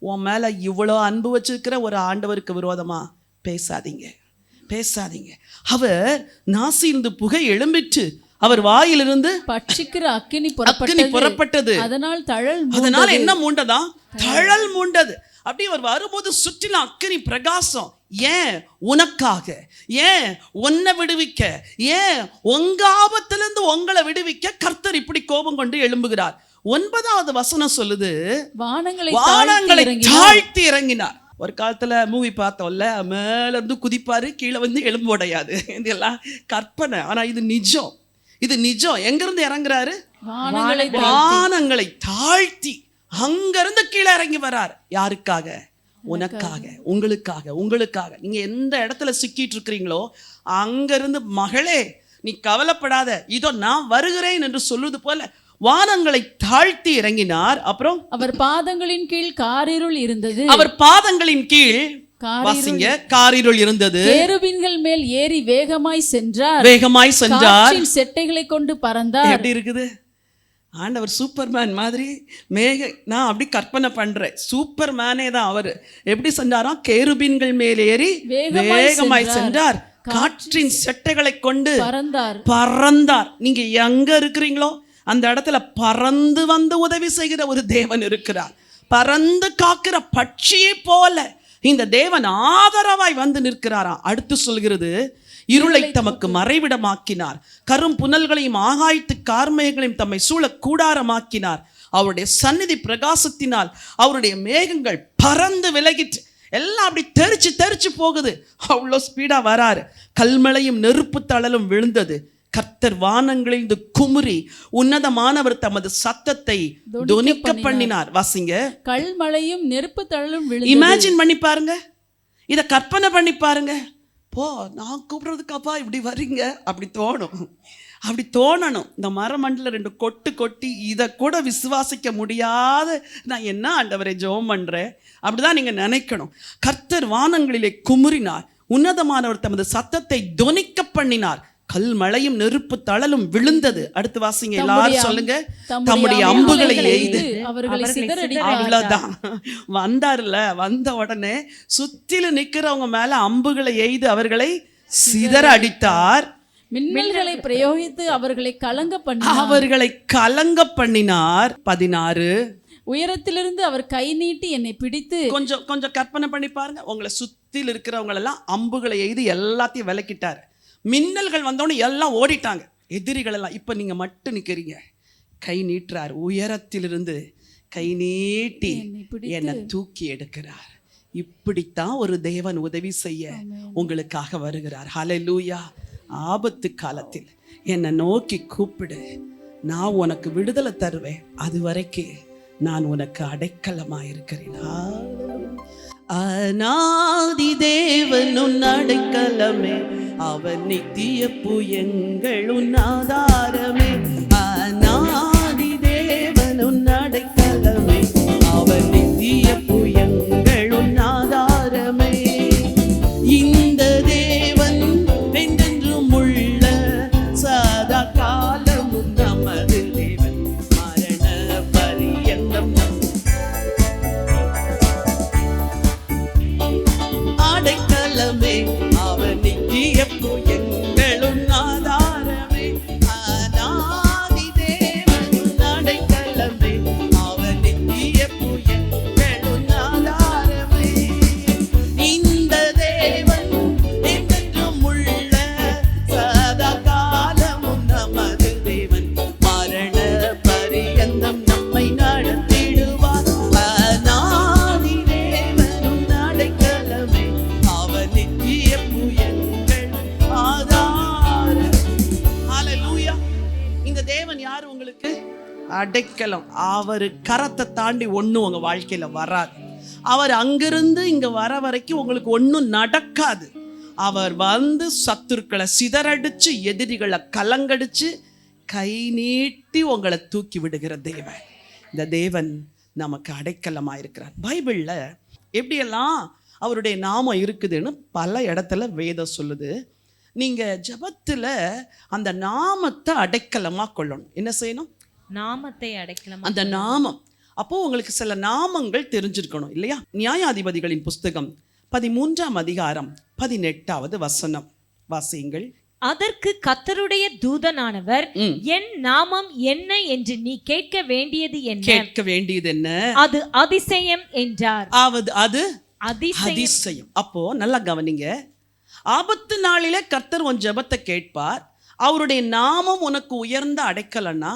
உன் மேல இவ்வளோ அன்பு வச்சிருக்கிற ஒரு ஆண்டவருக்கு விரோதமா பேசாதீங்க, பேசாதீங்க. அவர் நாசியிலிருந்து புகை எழும்பிட்டு அவர் வாயிலிருந்து பட்சிக்கிற அக்கினி புறப்பட்டது. அதனால என்ன மூண்டதா? தழல் மூண்டது. அப்படி அவர் வரும்போது சுற்றிலும் அக்கினி பிரகாசம். ஏன்? உனக்காக. ஏன்? உன்னை விடுவிக்க. ஏன்? உங்க ஆபத்திலிருந்து உங்களை விடுவிக்க கர்த்தர் இப்படி கோபம் கொண்டு எழும்புகிறார். 9வது வசனம் சொல்லுது, வானங்களை தாழ்த்தி இறங்கினார். ஒரு காலத்துல மூவி பார்த்தோம்ல, மேல இருந்து குதிப்பாரு, கீழே வந்து எலும்பு உடையாது. இதெல்லாம் கற்பனை, ஆனா இது நிஜம். இது நிஜம். எங்க இருந்து இறங்குறாரு? வானங்களை தாழ்த்தி அங்கிருந்து கீழே இறங்கி வரார். யாருக்காக? உனக்காக, உங்களுக்காக, உங்களுக்காக. நீங்க எந்த இடத்துல சிக்கிட்டு இருக்கிறீங்களோ அங்கிருந்து, மகளே நீ கவலைப்படாத, இதோ நான் வருகிறேன் என்று சொல்லுவது போல வானங்களை தாழ்த்தி இறங்கினார். அப்புறம் அவர் பாதங்களின் கீழ் காரிருள் இருந்தது. அவர் பாதங்களின் கீழ் வாசிங்க, காரிருள் இருந்தது. கேருபீன்கள் மேல் ஏறி வேகமாய் சென்றார். காற்றின் செட்டைகளை கொண்டு பறந்தார். எப்படி இருக்குது? ஆண்டவர் சூப்பர்மேன் மாதிரி நான் அப்படி கற்பனை பண்றேன். சூப்பர்மேனே தான் அவரு. எப்படி சென்றாராம்? கேருபீன்கள் மேல் ஏறி வேகமாய் சென்றார், காற்றின் செட்டைகளை கொண்டு பறந்தார். நீங்க எங்க இருக்கிறீங்களோ அந்த இடத்துல பறந்து வந்து உதவி செய்கிற ஒரு தேவன் இருக்கிறார். பறந்து காக்கிற பட்சியை போல இந்த தேவன் ஆதரவாய் வந்து நிற்கிறாராம். அடுத்து சொல்கிறது, இருளை தமக்கு மறைவிடமாக்கினார், கரும் புனல்களையும் ஆகாயத்து கார்மேகங்களையும் தம்மை சூழ கூடாரமாக்கினார். அவருடைய சந்நிதி பிரகாசத்தினால் அவருடைய மேகங்கள் பறந்து விலகிட்டு எல்லாம் அப்படி தெரிச்சு போகுது. அவ்வளோ ஸ்பீடா வராரு. கல்மழையும் நெருப்பு தழலும் விழுந்தது. கர்த்தர் வானங்களிலிருந்து குமுறி உன்னதமானவர் தமது சத்தத்தை தொனிக்க பண்ணினார். வாசிங்க, கல்மழையும் நெருப்பு தழலும் விழுந்தது. இமேஜின் பண்ணி பாருங்க, இத கற்பனை பண்ணி பாருங்க. போ, நான் கூப்பிடுறதுக்கு அப்பா இப்படி வர்றீங்க அப்படி தோணும், அப்படி தோணணும். இந்த மரமண்டல 2 கொட்டு கொட்டி இதை கூட விசுவாசிக்க முடியாத நான் என்ன ஆண்டவரை ஜெபம் பண்றேன் அப்படிதான் நீங்க நினைக்கணும். கர்த்தர் வானங்களிலே குமுறினார், உன்னதமானவர் தமது சத்தத்தை தொனிக்க பண்ணினார், கல்மழையும் நெருப்பு தழலும் விழுந்தது. அடுத்து வாசிங்க, எல்லாரும் சொல்லுங்க. தம்முடைய அம்புகளை எய்து அவர்களை சிதறடித்தார். அவ்வளவுதான். வந்தார்ல, வந்த உடனே சுத்திலும் நிக்கிறவங்க மேல அம்புகளை எய்து அவர்களை சிதற அடித்தார். மின்னல்களை பிரயோகித்து அவர்களை கலங்க பண்ணினார். 16, உயரத்திலிருந்து அவர் கை நீட்டி என்னை பிடித்து. கொஞ்சம் கற்பனை பண்ணி பாருங்க. உங்களை சுத்தியில் இருக்கிறவங்க எல்லாம் அம்புகளை எய்து எல்லாத்தையும் விலக்கிட்டார். மின்னல்கள் வந்தோன்னு எல்லாம் ஓடிட்டாங்க, எதிரிகள் எல்லாம். இப்ப நீங்க மட்டும் நிக்கிறீங்க. கை நீட்டுறார், உயரத்திலிருந்து கை நீட்டி என்னை தூக்கி எடுக்கிறார். இப்படித்தான் ஒரு தேவன் உதவி செய்ய உங்களுக்காக வருகிறார். ஹல்லேலூயா. ஆபத்து காலத்தில் என்னை நோக்கி கூப்பிடு, நான் உனக்கு விடுதலை தருவேன். அது வரைக்கும் நான் உனக்கு அடைக்கலமாயிருக்கிறேன். அநாதி தேவன் உன் அடைக்கலமே, அவன் நித்திய புயங்கள் உன் ஆதாரமே. அநாதி தேவன் உன் அடைக்கலமே, அவன் நித்திய புயங்கள் உன் ஆதாரமே. இந்த தேவன் என்றென்றும் உள்ள சதா காலமும் நமது தேவன், மரண பரியந்தம் அடைக்கலமே, அவன் நித்திய புயங்களும் ஆதாரமே. அநாதி தேவன் அடைக்கலமே, அவன் நித்திய புயங்களும் ஆதாரமே. இந்த தேவன் அடைக்கலம். அவர் கரத்தை தாண்டி ஒண்ணும் உங்க வாழ்க்கையில வராது. அவர் அங்கிருந்து இங்க வர வரைக்கும் உங்களுக்கு ஒண்ணும் நடக்காது. அவர் வந்து சத்துருக்களை சிதறடிச்சு, எதிரிகளை கலங்கடிச்சு, கை நீட்டி உங்களை தூக்கி விடுகிற தேவன். இந்த தேவன் நமக்கு அடைக்கலமாயிருக்கிறார். பைபிள்ல எப்படியெல்லாம் அவருடைய நாமம் இருக்குதுன்னு பல இடத்துல வேதம் சொல்லுது. நீங்க ஜெபத்துல அந்த நாமத்தை அடைக்கலமா கொள்ளணும். என்ன செய்யணும்? நாமத்தை அடைக்கலம். அந்த நாமம். அப்போ உங்களுக்கு சில நாமங்கள் தெரிஞ்சிருக்கணும் இல்லையா? நியாயாதிபதிகளின் புஸ்தகம் 13ஆம் அதிகாரம் 18வது வசனம் வாசியுங்கள். அதற்கு கர்த்தருடைய தூதனானவர், என் நாமம் என்ன என்று நீ கேட்க வேண்டியது என்ன? கேட்க வேண்டியது என்ன? அது அதிசயம் என்றார். அது அதிசயம். அப்போ நல்லா கவனிங்க. ஆபத்து நாளிலே கர்த்தர் உன் ஜெபத்தை கேட்பார். அவருடைய நாமம் உனக்கு உயர்ந்த அடைக்கலன்னா,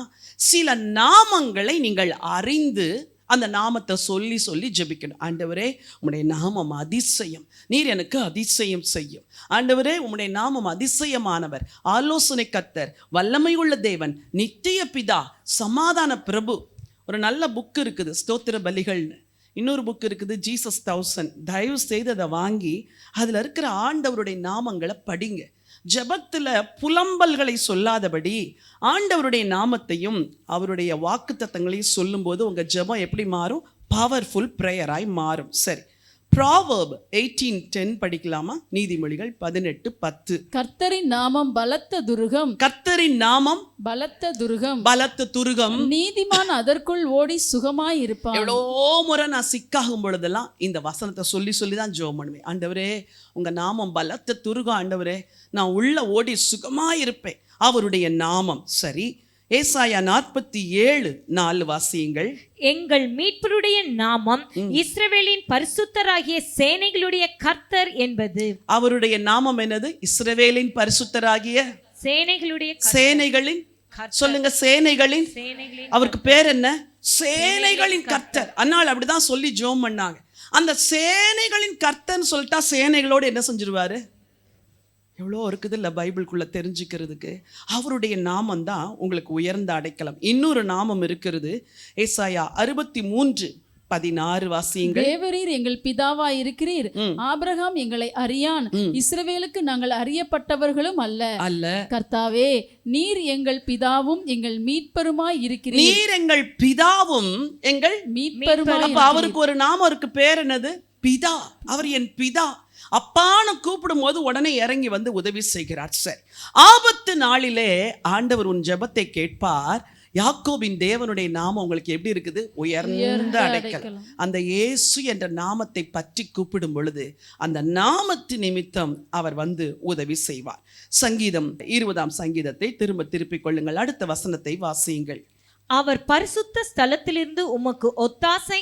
சில நாமங்களை நீங்கள் அறிந்து அந்த நாமத்தை சொல்லி சொல்லி ஜெபிக்கணும். ஆண்டவரே, உம்முடைய நாமம் அதிசயம், நீர் எனக்கு அதிசயம் செய்யும். ஆண்டவரே, உம்முடைய நாமம் அதிசயமானவர், ஆலோசனை கர்த்தர், வல்லமை உள்ள தேவன், நித்திய பிதா, சமாதான பிரபு. ஒரு நல்ல புக் இருக்குது, ஸ்தோத்திர பலிகள்னு. இன்னொரு புக் இருக்குது, ஜீசஸ் 1000. தயவு செய்து அதை வாங்கி அதில் இருக்கிற ஆண்டவருடைய நாமங்களை படிங்க. ஜெபத்தில் புலம்பல்களை சொல்லாதபடி ஆண்டவருடைய நாமத்தையும் அவருடைய வாக்குத்தத்தங்களையும் சொல்லும்போது உங்கள் ஜெபம் எப்படி மாறும்? பவர்ஃபுல் ப்ரேயராய் மாறும். சரி, ப்ராவர்ப் 18:10 படிக்கலாமா? நீதிமொழிகள் 18:10. கர்த்தரின் நாமம் பலத்த துருகம். கர்த்தரின் நாமம் பலத்த துருகம். பலத்த துருகம். நீதிமான் அதற்குள் ஓடி சுகமாய் இருப்பான். எவ்வளோ முறை நான் சிக்காகும் பொழுதெல்லாம் இந்த வசனத்தை சொல்லி சொல்லி தான் ஜெபம் பண்ணுவேன். ஆண்டவரே, உங்க நாமம் பலத்த துருகம். ஆண்டவரே, நான் உள்ள ஓடி சுகமாய் இருப்பேன். அவருடைய நாமம். சரி, ஏசாயா 47:4 வாசியுங்கள். எங்கள் மீட்பருடைய நாமம் இஸ்ரவேலின் பரிசுத்தராகிய சேனைகளுடைய கர்த்தர் என்பது. அவருடைய நாமம் என்னது? இஸ்ரவேலின் பரிசுத்தராகிய சேனைகளுடைய சேனைகளின், சொல்லுங்க, சேனைகளின். அவருக்கு பேர் என்ன? சேனைகளின் கர்த்தர். அன்னாள் அப்படிதான் சொல்லி ஜெபம் பண்ணாங்க. அந்த சேனைகளின் கர்த்தர்னு சொல்லிட்டா சேனைகளோடு என்ன செஞ்சிருவாரு? எவ்வளோ இருக்குது இல்லை பைபிளுக்குள்ளே தெரிஞ்சுக்கிறதுக்கு. அவருடைய நாமம் தான் உங்களுக்கு உயர்ந்த அடைக்கலம். இன்னொரு நாமம் இருக்கிறது, ஏசாயா 63:16 வாசியுங்கள். தேவரீர் எங்கள் பிதாவாய் இருக்கிறீர். ஆபிரகாம் எங்களை அறியான், இஸ்ரவேலுக்கு நாங்கள் அறியப்பட்டவர்களும் அல்ல. கர்த்தாவே, நீர் எங்கள் பிதாவும் எங்கள் மீட்பருமாய் இருக்கிறீர். நீர் எங்கள் பிதாவும் எங்கள் மீட்பருமாய். அப்ப அவருக்கு ஒரு நாமம் இருக்கு. பேர் என்னது? பிதா. அவர் என் பிதா. அப்பான்னு கூப்பிடும் போது உடனே இறங்கி வந்து உதவி செய்கிறார். சரி, ஆபத்து நாளிலே ஆண்டவர் உன் ஜெபத்தை கேட்பார். யாக்கோபின் தேவனுடைய நாமம் உங்களுக்கு எப்படி இருக்குது? உயர்ந்த அடைக்கலம். அந்த இயேசு என்ற நாமத்தை பற்றி கூப்பிடும் பொழுது அந்த நாமத்து நிமித்தம் அவர் வந்து உதவி செய்வார். சங்கீதம் 20ஆம் சங்கீதத்தை திருப்பிக் கொள்ளுங்கள். அடுத்த வசனத்தை வாசியுங்கள். அவர் பரிசுத்த ஸ்தலத்திலிருந்து உமக்கு ஒத்தாசை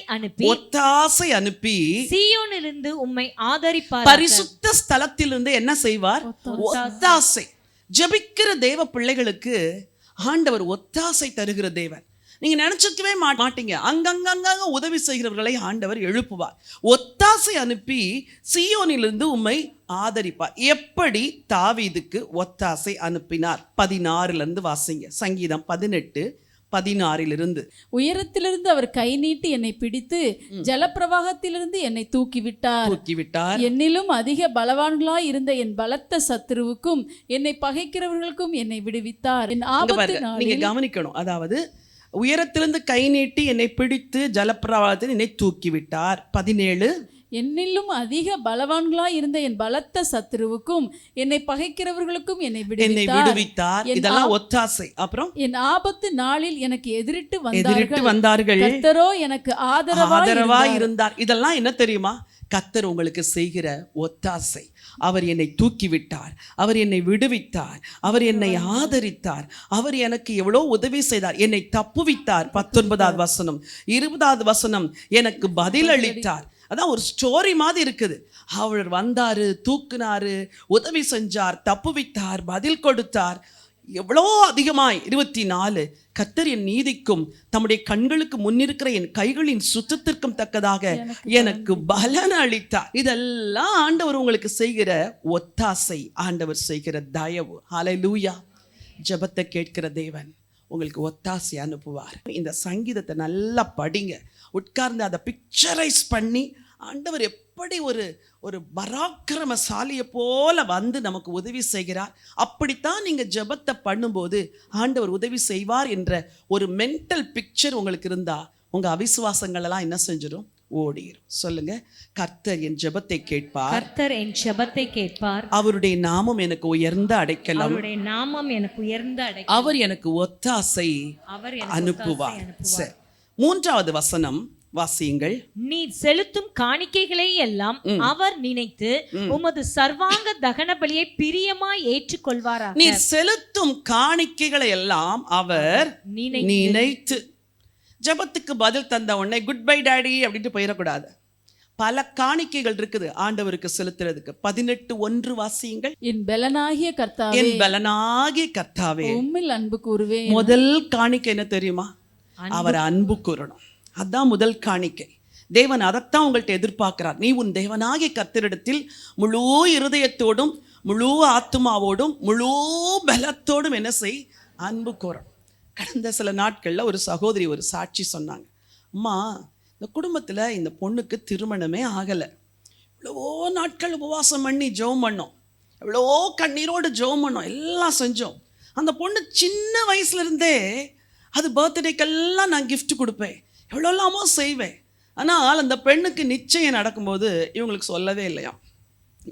அனுப்பி சீயோனிலிருந்து உம்மை ஆதரிப்பார். பரிசுத்த ஸ்தலத்திலிருந்து என்ன செய்வார்? ஒத்தாசை. ஜெபிக்கிற தேவ பிள்ளைகளுக்கு ஆண்டவர் ஒத்தாசை தருகிற தேவன். நீங்க நினைச்சுக்கவே மாட்டீங்க. அங்கங்க உதவி செய்கிறவர்களை ஆண்டவர் எழுப்புவார். ஒத்தாசை அனுப்பி சீயோனிலிருந்து உம்மை ஆதரிப்பார். எப்படி தாவீதுக்கு ஒத்தாசை அனுப்பினார்? 16 வாசிங்க. சங்கீதம் 18:16. உயரத்திலிருந்து அவர் கை நீட்டி என்னை பிடித்து ஜலப்பிரவாகத்திலிருந்து என்னை தூக்கிவிட்டார். என்னிலும் அதிக பலவான்களாய் இருந்த என் பலத்த சத்துருவுக்கும் என்னை பகைக்கிறவர்களுக்கும் என்னை விடுவித்தார். என் ஆபத்து நாளில் நீங்க கவனிக்கணும். அதாவது உயரத்திலிருந்து கை நீட்டி என்னை பிடித்து ஜலப்பிரவாகத்தில் என்னை தூக்கிவிட்டார். 17. என்னிலும் அதிக பலவான்களாய் இருந்த என் பலத்த சத்துருவுக்கும் என்னை பகைக்கிறவர்களுக்கும் என்னை விடுவித்தார். இதெல்லாம் ஒத்தாசை. அப்புறம் என் ஆபத்து நாளில் எனக்கு எதிரிட்டு வந்தார்கள். கர்த்தரோ எனக்கு ஆதரவாய் இருந்தார். இதெல்லாம் என்ன தெரியுமா? கர்த்தர் உங்களுக்கு செய்கிற ஒத்தாசை. அவர் என்னை தூக்கிவிட்டார், அவர் என்னை விடுவித்தார், அவர் என்னை ஆதரித்தார், அவர் எனக்கு எவ்வளோ உதவி செய்தார், என்னை தப்புவித்தார். 19வது வசனம். 20வது வசனம், எனக்கு பதில் அளித்தார். அதான் ஒரு ஸ்டோரி மாதிரி இருக்குது. அவர் வந்தாரு, தூக்குனாரு, உதவி செஞ்சார், தப்புவித்தார், பதில் கொடுத்தார். எவ்வளோ அதிகமாய். 24, கர்த்தர் என் நீதிக்கும் தம்முடைய கண்களுக்கு முன்னிருக்கிற என் கைகளின் சுத்தத்திற்கும் தக்கதாக எனக்கு பலன் அளித்தார். இதெல்லாம் ஆண்டவர் உங்களுக்கு செய்கிற ஒத்தாசை, ஆண்டவர் செய்கிற தயவு. ஹல்லேலூயா. ஜெபத்தை கேட்கிற தேவன், உங்களுக்கு ஒத்தாசை அனுப்புவார். இந்த சங்கீதத்தை நல்லா படிங்க, உட்கார்ந்து அதை பிக்சரைஸ் பண்ணி ஆண்டவர் எப்படி ஒரு பராக்கிரமசாலியை போல வந்து நமக்கு உதவி செய்கிறார். அப்படித்தான் நீங்கள் ஜெபத்தை பண்ணும்போது ஆண்டவர் உதவி செய்வார் என்ற ஒரு மென்டல் பிக்சர் உங்களுக்கு இருந்தால் உங்கள் அவிசுவாசங்கள் எல்லாம் என்ன செஞ்சிடும்? ஓடிரும். சொல்லுங்க, கர்த்தர் என் ஜெபத்தை கேட்பார், கர்த்தர் என் ஜெபத்தை கேட்பார். அவருடைய நாமம் எனக்கு உயர்ந்த அடைக்கலம், அவருடைய நாமம் எனக்கு உயர்ந்த அடைக்கலம். அவர் எனக்கு ஒத்தாசை அனுப்புவார். சரி, 3வது வசனம் வாசியுங்கள். நீர் செலுத்தும் காணிக்கைகளை எல்லாம் அவர் நினைத்து உமது சர்வாங்க தகன பலியை பிரியமாய் ஏற்றுக்கொள்வாராக. நீர் செலுத்தும் காணிக்கைகளை எல்லாம் அவர் நினைத்து. ஜெபத்துக்கு பதில் தந்த உடனே குட் பை டாடி அப்படின்ட்டு போயிடக்கூடாது. பல காணிக்கைகள் இருக்குது ஆண்டவருக்கு செலுத்துறதுக்கு. 18:1 வாசியுங்கள். என் பலனாகிய கர்த்தாவே, என் பலனாகிய கர்த்தாவே, உம்மில் அன்பு கூறுவேன். முதல் காணிக்கை என்ன தெரியுமா? அவர் அன்பு கூறணும். அதான் முதல் காணிக்கை. தேவன் அதைத்தான் உங்கள்கிட்ட எதிர்பார்க்கிறார். நீ உன் தேவனாகிய கர்த்தரிடத்தில் முழு இருதயத்தோடும் முழு ஆத்மாவோடும் முழு பலத்தோடும் என்ன செய்? அன்பு கூறணும். கடந்த சில நாட்களில் ஒரு சகோதரி ஒரு சாட்சி சொன்னாங்க. அம்மா, இந்த குடும்பத்தில் இந்த பொண்ணுக்கு திருமணமே ஆகலை. எவ்வளவோ நாட்கள் உபவாசம் பண்ணி ஜெபம் பண்ணோம், எவ்வளவோ கண்ணீரோடு ஜெபம் பண்ணோம், எல்லாம் செஞ்சோம். அந்த பொண்ணு சின்ன வயசுலேருந்தே அது பர்த்டேக்கெல்லாம் நான் கிஃப்ட் கொடுப்பேன், எவ்வளோலாமோ செய்வேன். ஆனால் அந்த பெண்ணுக்கு நிச்சயம் நடக்கும்போது இவங்களுக்கு சொல்லவே இல்லையா.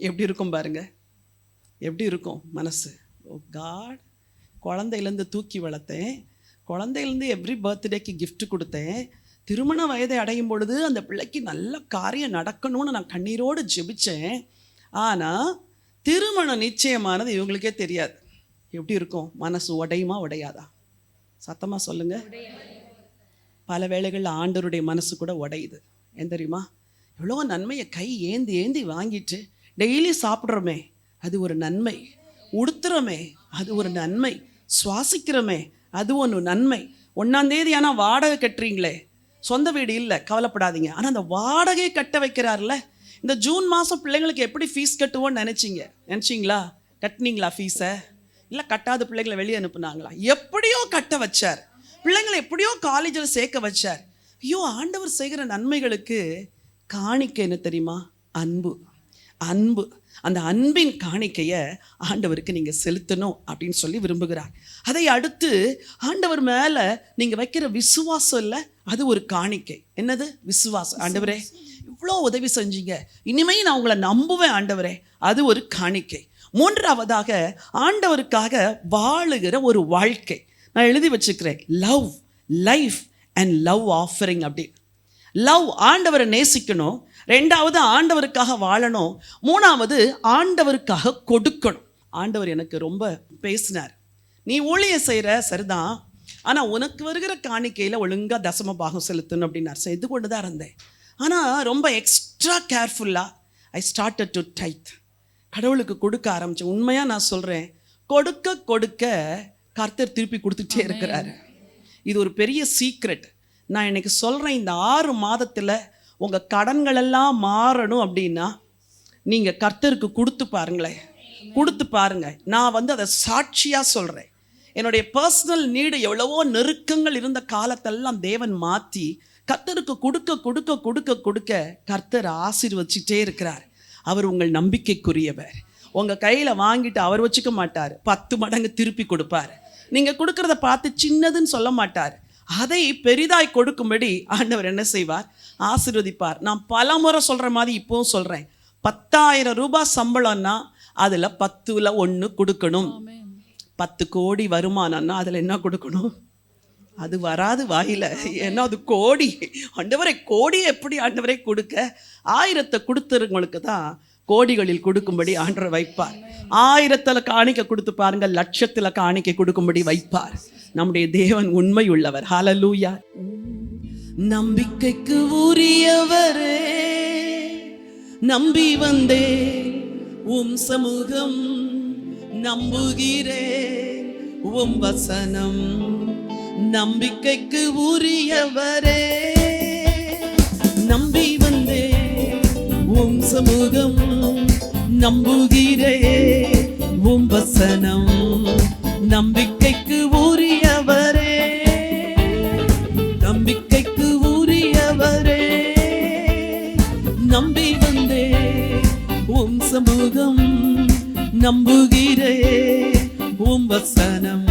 எப்படி இருக்கும் பாருங்க, எப்படி இருக்கும் மனசு. ஓ காட், குழந்தையிலேருந்து தூக்கி வளர்த்தேன், குழந்தையிலேருந்து எவ்ரி பர்த்டேக்கு கிஃப்ட் கொடுத்தேன், திருமண வயதை அடையும் பொழுது அந்த பிள்ளைக்கு நல்ல காரியம் நடக்கணும்னு நான் கண்ணீரோடு ஜெபிச்சேன். ஆனால் திருமணம் நிச்சயமானது இவங்களுக்கே தெரியாது. எப்படி இருக்கும் மனசு? உடையுமா உடையாதா? சத்தமாக சொல்லுங்க. பல வேளைகளில் ஆண்டவருடைய மனசு கூட உடையுது. ஏன் தெரியுமா? எவ்வளோ நன்மையை கை ஏந்தி ஏந்தி வாங்கிட்டு டெய்லி சாப்பிட்றோமே, அது ஒரு நன்மை. உடுத்துறோமே, அது ஒரு நன்மை. சுவாசிக்கிறோமே, அது ஒன்று நன்மை. 1ஆம் தேதி ஆனால் வாடகை கட்டுறீங்களே, சொந்த வீடு இல்லை, கவலைப்படாதீங்க. ஆனால் அந்த வாடகை கட்ட வைக்கிறார்ல. இந்த ஜூன் மாதம் பிள்ளைங்களுக்கு எப்படி ஃபீஸ் கட்டுவோன்னு நினச்சிங்களா? கட்டினீங்களா ஃபீஸை? இல்லை கட்டாத பிள்ளைங்களை வெளியே அனுப்புனாங்களா? எப்படியோ கட்ட வச்சார். பிள்ளைங்களை எப்படியோ காலேஜில் சேர்க்க வச்சார். ஐயோ, ஆண்டவர் செய்கிற நன்மைகளுக்கு காணிக்கை என்ன தெரியுமா? அன்பு. அன்பு. அந்த அன்பின் காணிக்கையை ஆண்டவருக்கு நீங்கள் செலுத்தணும் அப்படின்னு சொல்லி விரும்புகிறார். அதை அடுத்து ஆண்டவர் மேலே நீங்கள் வைக்கிற விசுவாசம் இல்லை, அது ஒரு காணிக்கை. என்னது? விசுவாசம். ஆண்டவரே இவ்வளோ உதவி செஞ்சீங்க, இனிமேல் நான் உங்களை நம்புவேன் ஆண்டவரே, அது ஒரு காணிக்கை. 3ஆவதாக ஆண்டவருக்காக வாழுகிற ஒரு வாழ்க்கை. நான் எழுதி வச்சுக்கிறேன், love, life and love offering. அப்படி லவ், ஆண்டவரை நேசிக்கணும். 2வது ஆண்டவருக்காக வாழணும். 3வது ஆண்டவருக்காக கொடுக்கணும். ஆண்டவர் எனக்கு ரொம்ப பேசினார். நீ ஊழியம் செய்கிற சரிதான், ஆனால் உனக்கு வருகிற காணிக்கையில் ஒழுங்காக தசம பாகம் செலுத்தணும் அப்படின்னார். செய்து கொண்டு தான் இருந்தேன். ஆனால் ரொம்ப எக்ஸ்ட்ரா கேர்ஃபுல்லாக ஐ ஸ்டார்டட் டு டைத். கடவுளுக்கு கொடுக்க ஆரம்பித்தேன். உண்மையாக நான் சொல்கிறேன், கொடுக்க கொடுக்க கர்த்தர் திருப்பி கொடுத்துட்டே இருக்கிறாரு. இது ஒரு பெரிய சீக்ரெட். நான் இன்னைக்கு சொல்கிறேன், இந்த 6 மாதத்தில் உங்கள் கடன்களெல்லாம் மாறணும் அப்படின்னா நீங்கள் கர்த்தருக்கு கொடுத்து பாருங்களேன், கொடுத்து பாருங்கள். நான் அதை சாட்சியாக சொல்கிறேன். என்னுடைய பர்சனல் நீடு எவ்வளவோ நெருக்கங்கள் இருந்த காலத்தெல்லாம் தேவன் மாற்றி கர்த்தருக்கு கொடுக்க கொடுக்க கொடுக்க கொடுக்க கர்த்தர் ஆசீர்வதிச்சுட்டே இருக்கிறார். அவர் உங்கள் நம்பிக்கைக்குரியவர். உங்கள் கையில் வாங்கிட்டு அவர் வச்சுக்க மாட்டார், 10 மடங்கு திருப்பி கொடுப்பார். நீங்கள் கொடுக்கறத பார்த்து சின்னதுன்னு சொல்ல மாட்டார், அதை பெரிதாய் கொடுக்கும்படி ஆண்டவர் என்ன செய்வார்? ஆசீர்வதிப்பார். நான் பல முறை சொல்கிற மாதிரி இப்போவும் சொல்கிறேன், 10,000 ரூபாய் சம்பளம்னா அதில் 10ல் 1 கொடுக்கணும். 10 கோடி வருமானம்னா அதில் என்ன கொடுக்கணும்? அது வராது வாயில், ஏன்னா அது கோடி. ஆண்டவரை கோடி எப்படி ஆண்டவரை கொடுக்க? 1000 கொடுத்துறவங்களுக்கு தான் கோடிகளில் கொடுக்கும்படி ஆண்டவர் வைப்பார். 1000ல் காணிக்கை கொடுத்து பாருங்க, லட்சத்தில் காணிக்கை கொடுக்கும்படி வைப்பார். நம்முடைய தேவன் உண்மை உள்ளவர். ஹல்லேலூயா. நம்பிக்கைக்கு உரியவரே, நம்பி வந்தே உம் சமூகம், நம்புகிறேன் உம் வசனம். நம்பிக்கைக்கு உரியவரே, நம்பி வந்தே உம் சமூகம், நம்புகிறேன் உம் வசனம். நம்பிக்கைக்கு உரியவரே, நம்பி வந்தே உம் சமூகம், நம்புகிறே உம் வசனம்,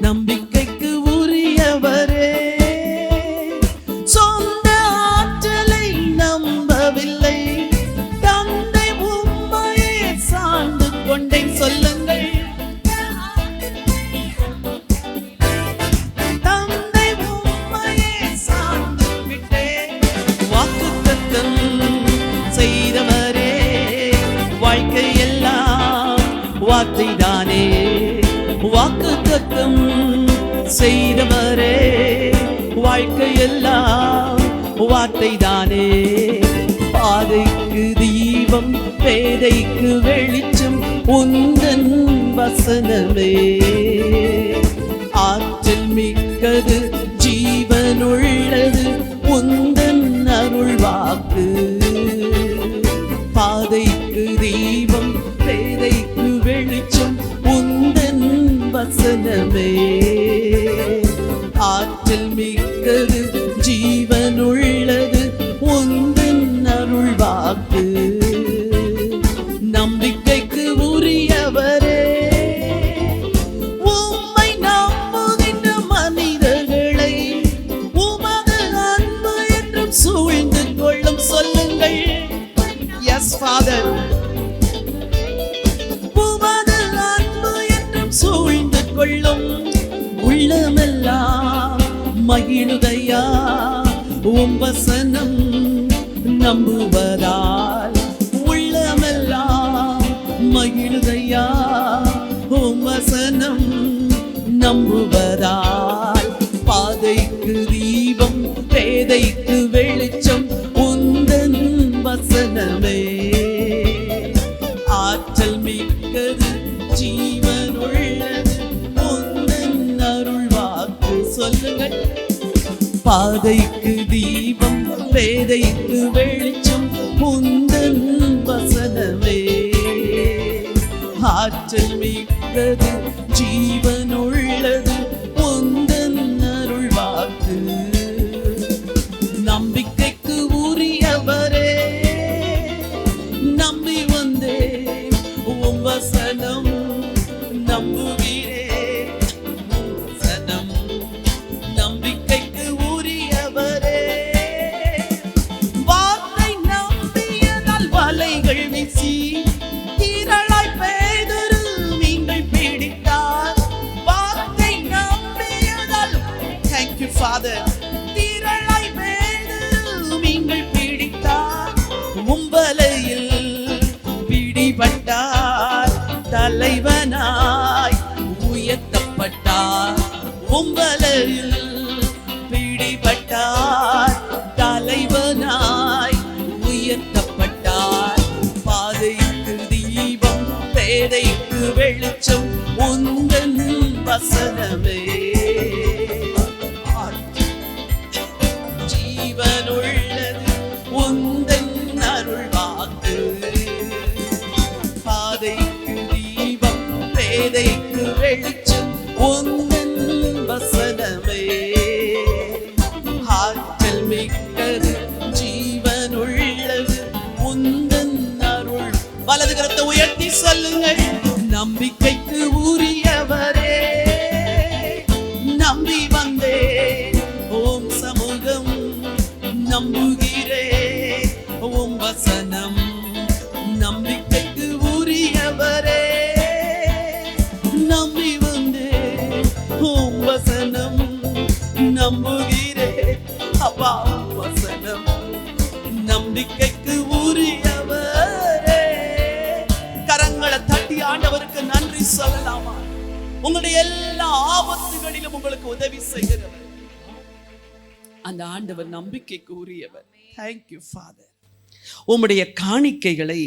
நம்பிக்கைக்கு உரியவரே. சொந்த ஆற்றலை நம்பவில்லை, தந்தை உம்மையே சார்ந்து கொண்டேன். சொல்லுங்கள், தந்தை உம்மையே சார்ந்து விட்டேன். வாக்குத்தத்தம் செய்தவரே, வாழ்க்கையெல்லாம் வார்த்தைதானே. வாக்குத்தத்தம் செய்தவரே, வாழ்க்கையெல்லாம் வார்த்தைதானே. பாதைக்கு தீபம், பேதைக்கு வெளிச்சம், உந்தன் வசனமே. ஆற்றல் மிக்கது, ஜீவனுள்ளது, உந்தன் அருள் வாக்கு. பாதைக்கு தீபம், பேதைக்கு வெளிச்சம், உந்தன் வசனமே. ஆற்றல் மிக்கது, ஜீவனுள்ளது, உந்தன் அருள் வாக்கு. நம்பிக்கைக்கு உரியவரே, உம்மை நம்புகின்ற மனிதர்களை உமது அன்பு என்றும் சூழ்ந்து கொள்ளும். சொல்லுங்கள், எஸ் ஃபாதர், உமது அன்பு என்றும் சூழ்ந்து கொள்ளும். உள்ளமெல்லாம் மகிழுதையா உம் வசனம் நம்புவதால். உள்ளமெல்லாம் மகிழுதையா உம் வசனம் நம்புவதால். பாதைக்கு தீபம், பேதைக்கு வெளிச்சம், உந்தன் வசனமே. ஆற்றல் மிக்கது, ஜீவனுள்ளது, உந்தன் அருள் வாக்கு. சொல்லுங்கள், பாதைக்கு தீபம், பேதைக்கு வெளிச்சம், உந்தன் வசனமே. ஆற்றல் மிக்கது, ஜீவனுள்ளது, உந்தன் அருள் வாக்கு. நம்பிக்கைக்கு உரியவரே, நம்பி வந்தே உம் வசனம், நம்புகிறே வசனம், நம்பிக்கைக்கு உரியவரே. வார்த்தை நம்பியதால் வலைகள் வீசி திரளாய் பேதுரு மீன்கள் பிடித்தார். வார்த்தை நம்பியதால், thank you Father, திரளாய் பேதுரு மீன்கள் பிடித்தார். உம்பலையில் பிடிபட்டார், தலைவனாய் உயர்த்தப்பட்டார். உம்பலையில் பிடிபட்டார், தலைவனாய் உயர்த்தப்பட்டார். பாதைக்கு தீபம், பேதைக்கு வெளிச்சம், உந்தன் வசனமே. ஜீவனுள்ளது, உந்தன் அருள் வாக்கு. பாதைக்கு தீபம், பேதைக்கு வெளிச்சம், உந்தன் வசனமே. ஆற்றல் மிக்கது, ஜீவனுள்ளது, உந்தன் அருள். வலது கரத்தை உயர்த்தி சொல்லுங்கள், நம்பிக்கைக்கு உரியவரே, நம்பி வந்தே ஓம் சமூகம், நம்புகிறே உம் வசனம், நம்பிக்கைக்கு உரியவரே, நம்பி வந்தே உம் வசனம், நம்புகிறே அப்பா உம் வசனம், நம்பிக்கைக்கு உரியவரே. கரங்களை தட்டி ஆண்டவருக்கு நன்றி சொல்லலாமா? உங்களுடைய எல்லா ஆபத்துகளிலும் உங்களுக்கு உதவி செய்கிறவர் அந்த ஆண்டவர், நம்பிக்கைக்கு உரியவர். Thank you father. உம்முடைய காணிக்கைகளை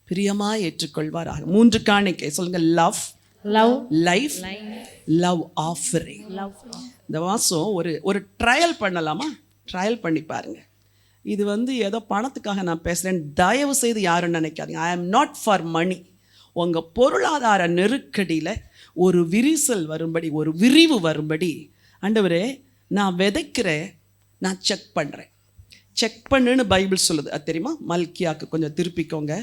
பிரியமாய் ஏற்றுக்கொள்வாராக. 3 காணிக்கை சொல்லுங்க. Love, life, love offering. இந்த மாதம் ஒரு ட்ரையல் பண்ணலாமா? ட்ரையல் பண்ணி பாருங்க. இது ஏதோ பணத்துக்காக நான் பேசுகிறேன், தயவு செய்து யாரும் நினைக்காதீங்க. ஐ ஆம் நாட் ஃபார் மணி. உங்கள் பொருளாதார நெருக்கடியில் ஒரு விரிசல் வரும்படி, ஒரு விரிவு வரும்படி, ஆண்டவரே நான் விதைக்கிறேன், நான் செக் பண்ணுறேன். செக் பண்ணுன்னு பைபிள் சொல்லுது. அது தெரியுமா? மல்கியாக்கு கொஞ்சம் திருப்பிக்கோங்க.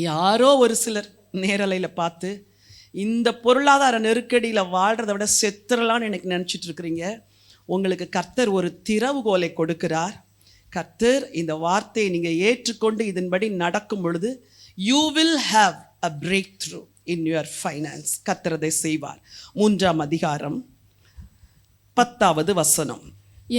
யாரோ ஒரு சிலர் நேரலையில் பார்த்து இந்த பொருளாதார நெருக்கடியில் வாழ்கிறத விட செத்துறலான்னு எனக்கு நினச்சிட்டு இருக்கிறீங்க. உங்களுக்கு கர்த்தர் ஒரு திறவுகோலை கொடுக்கிறார். கர்த்தர் இந்த வார்த்தையை நீங்கள் ஏற்றுக்கொண்டு இதன்படி நடக்கும் பொழுது you will have a break through in your finance. கர்த்தர் அதை செய்வார். 3ஆம் அதிகாரம் 10வது வசனம்.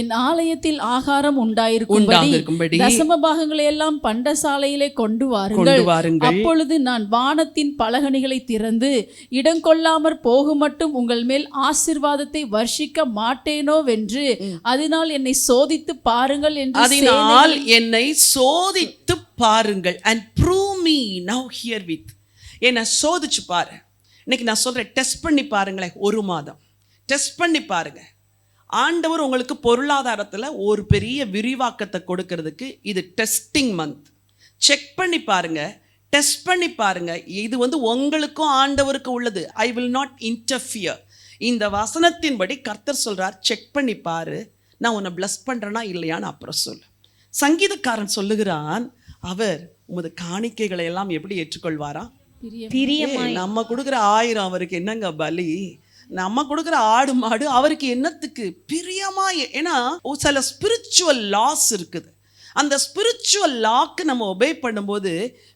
என் ஆலயத்தில் ஆகாரம் உண்டாயிருக்கும்படி தசம பாகங்களை எல்லாம் பண்டசாலையிலே கொண்டு வாருங்கள். அப்பொழுது நான் வானத்தின் பலகணிகளை திறந்து இடங்கொள்ளாமற் போகும் மட்டும் உங்கள் மேல் ஆசீர்வாதத்தை வர்ஷிக்க மாட்டேனோ வென்று அதனால் என்னை சோதித்து பாருங்கள் என்று. அதனால் என்னை சோதித்து பாருங்கள். and prove me now here with. என்னை சோதிச்சு பாரு. இன்னைக்கு நான் சொல்றேன், டெஸ்ட் பண்ணி பாருங்களேன். 1 மாதம் டெஸ்ட் பண்ணி பாருங்க. ஆண்டவர் உங்களுக்கு பொருளாதாரத்தில் ஒரு பெரிய விரிவாக்கத்தை கொடுக்கறதுக்கு இது டெஸ்டிங் மந்த். செக் பண்ணி பாருங்க, டெஸ்ட் பண்ணி பாருங்க. இது உங்களுக்கும் ஆண்டவருக்கும் உள்ளது. I will not interfere. இந்த வசனத்தின்படி கர்த்தர் சொல்றார், செக் பண்ணி பாரு, நான் உன்னை பிளஸ் பண்றேனா இல்லையான்னு அப்புறம் சொல்லு. சங்கீதக்காரன் சொல்லுகிறான், அவர் உமது காணிக்கைகளை எல்லாம் எப்படி ஏற்றுக்கொள்வாரா? நம்ம கொடுக்குற 1000 அவருக்கு என்னங்க பலி? நம்ம கொடுக்குற ஆடு மாடு அவருக்கு என்னத்துக்கு? பிரியமா. ஏன்னா சில ஸ்பிரிச்சுவல் லாஸ் இருக்குது. அந்த ஸ்பிரிச்சுவல் லாக்கு நம்ம ஒபே பண்ணும்போது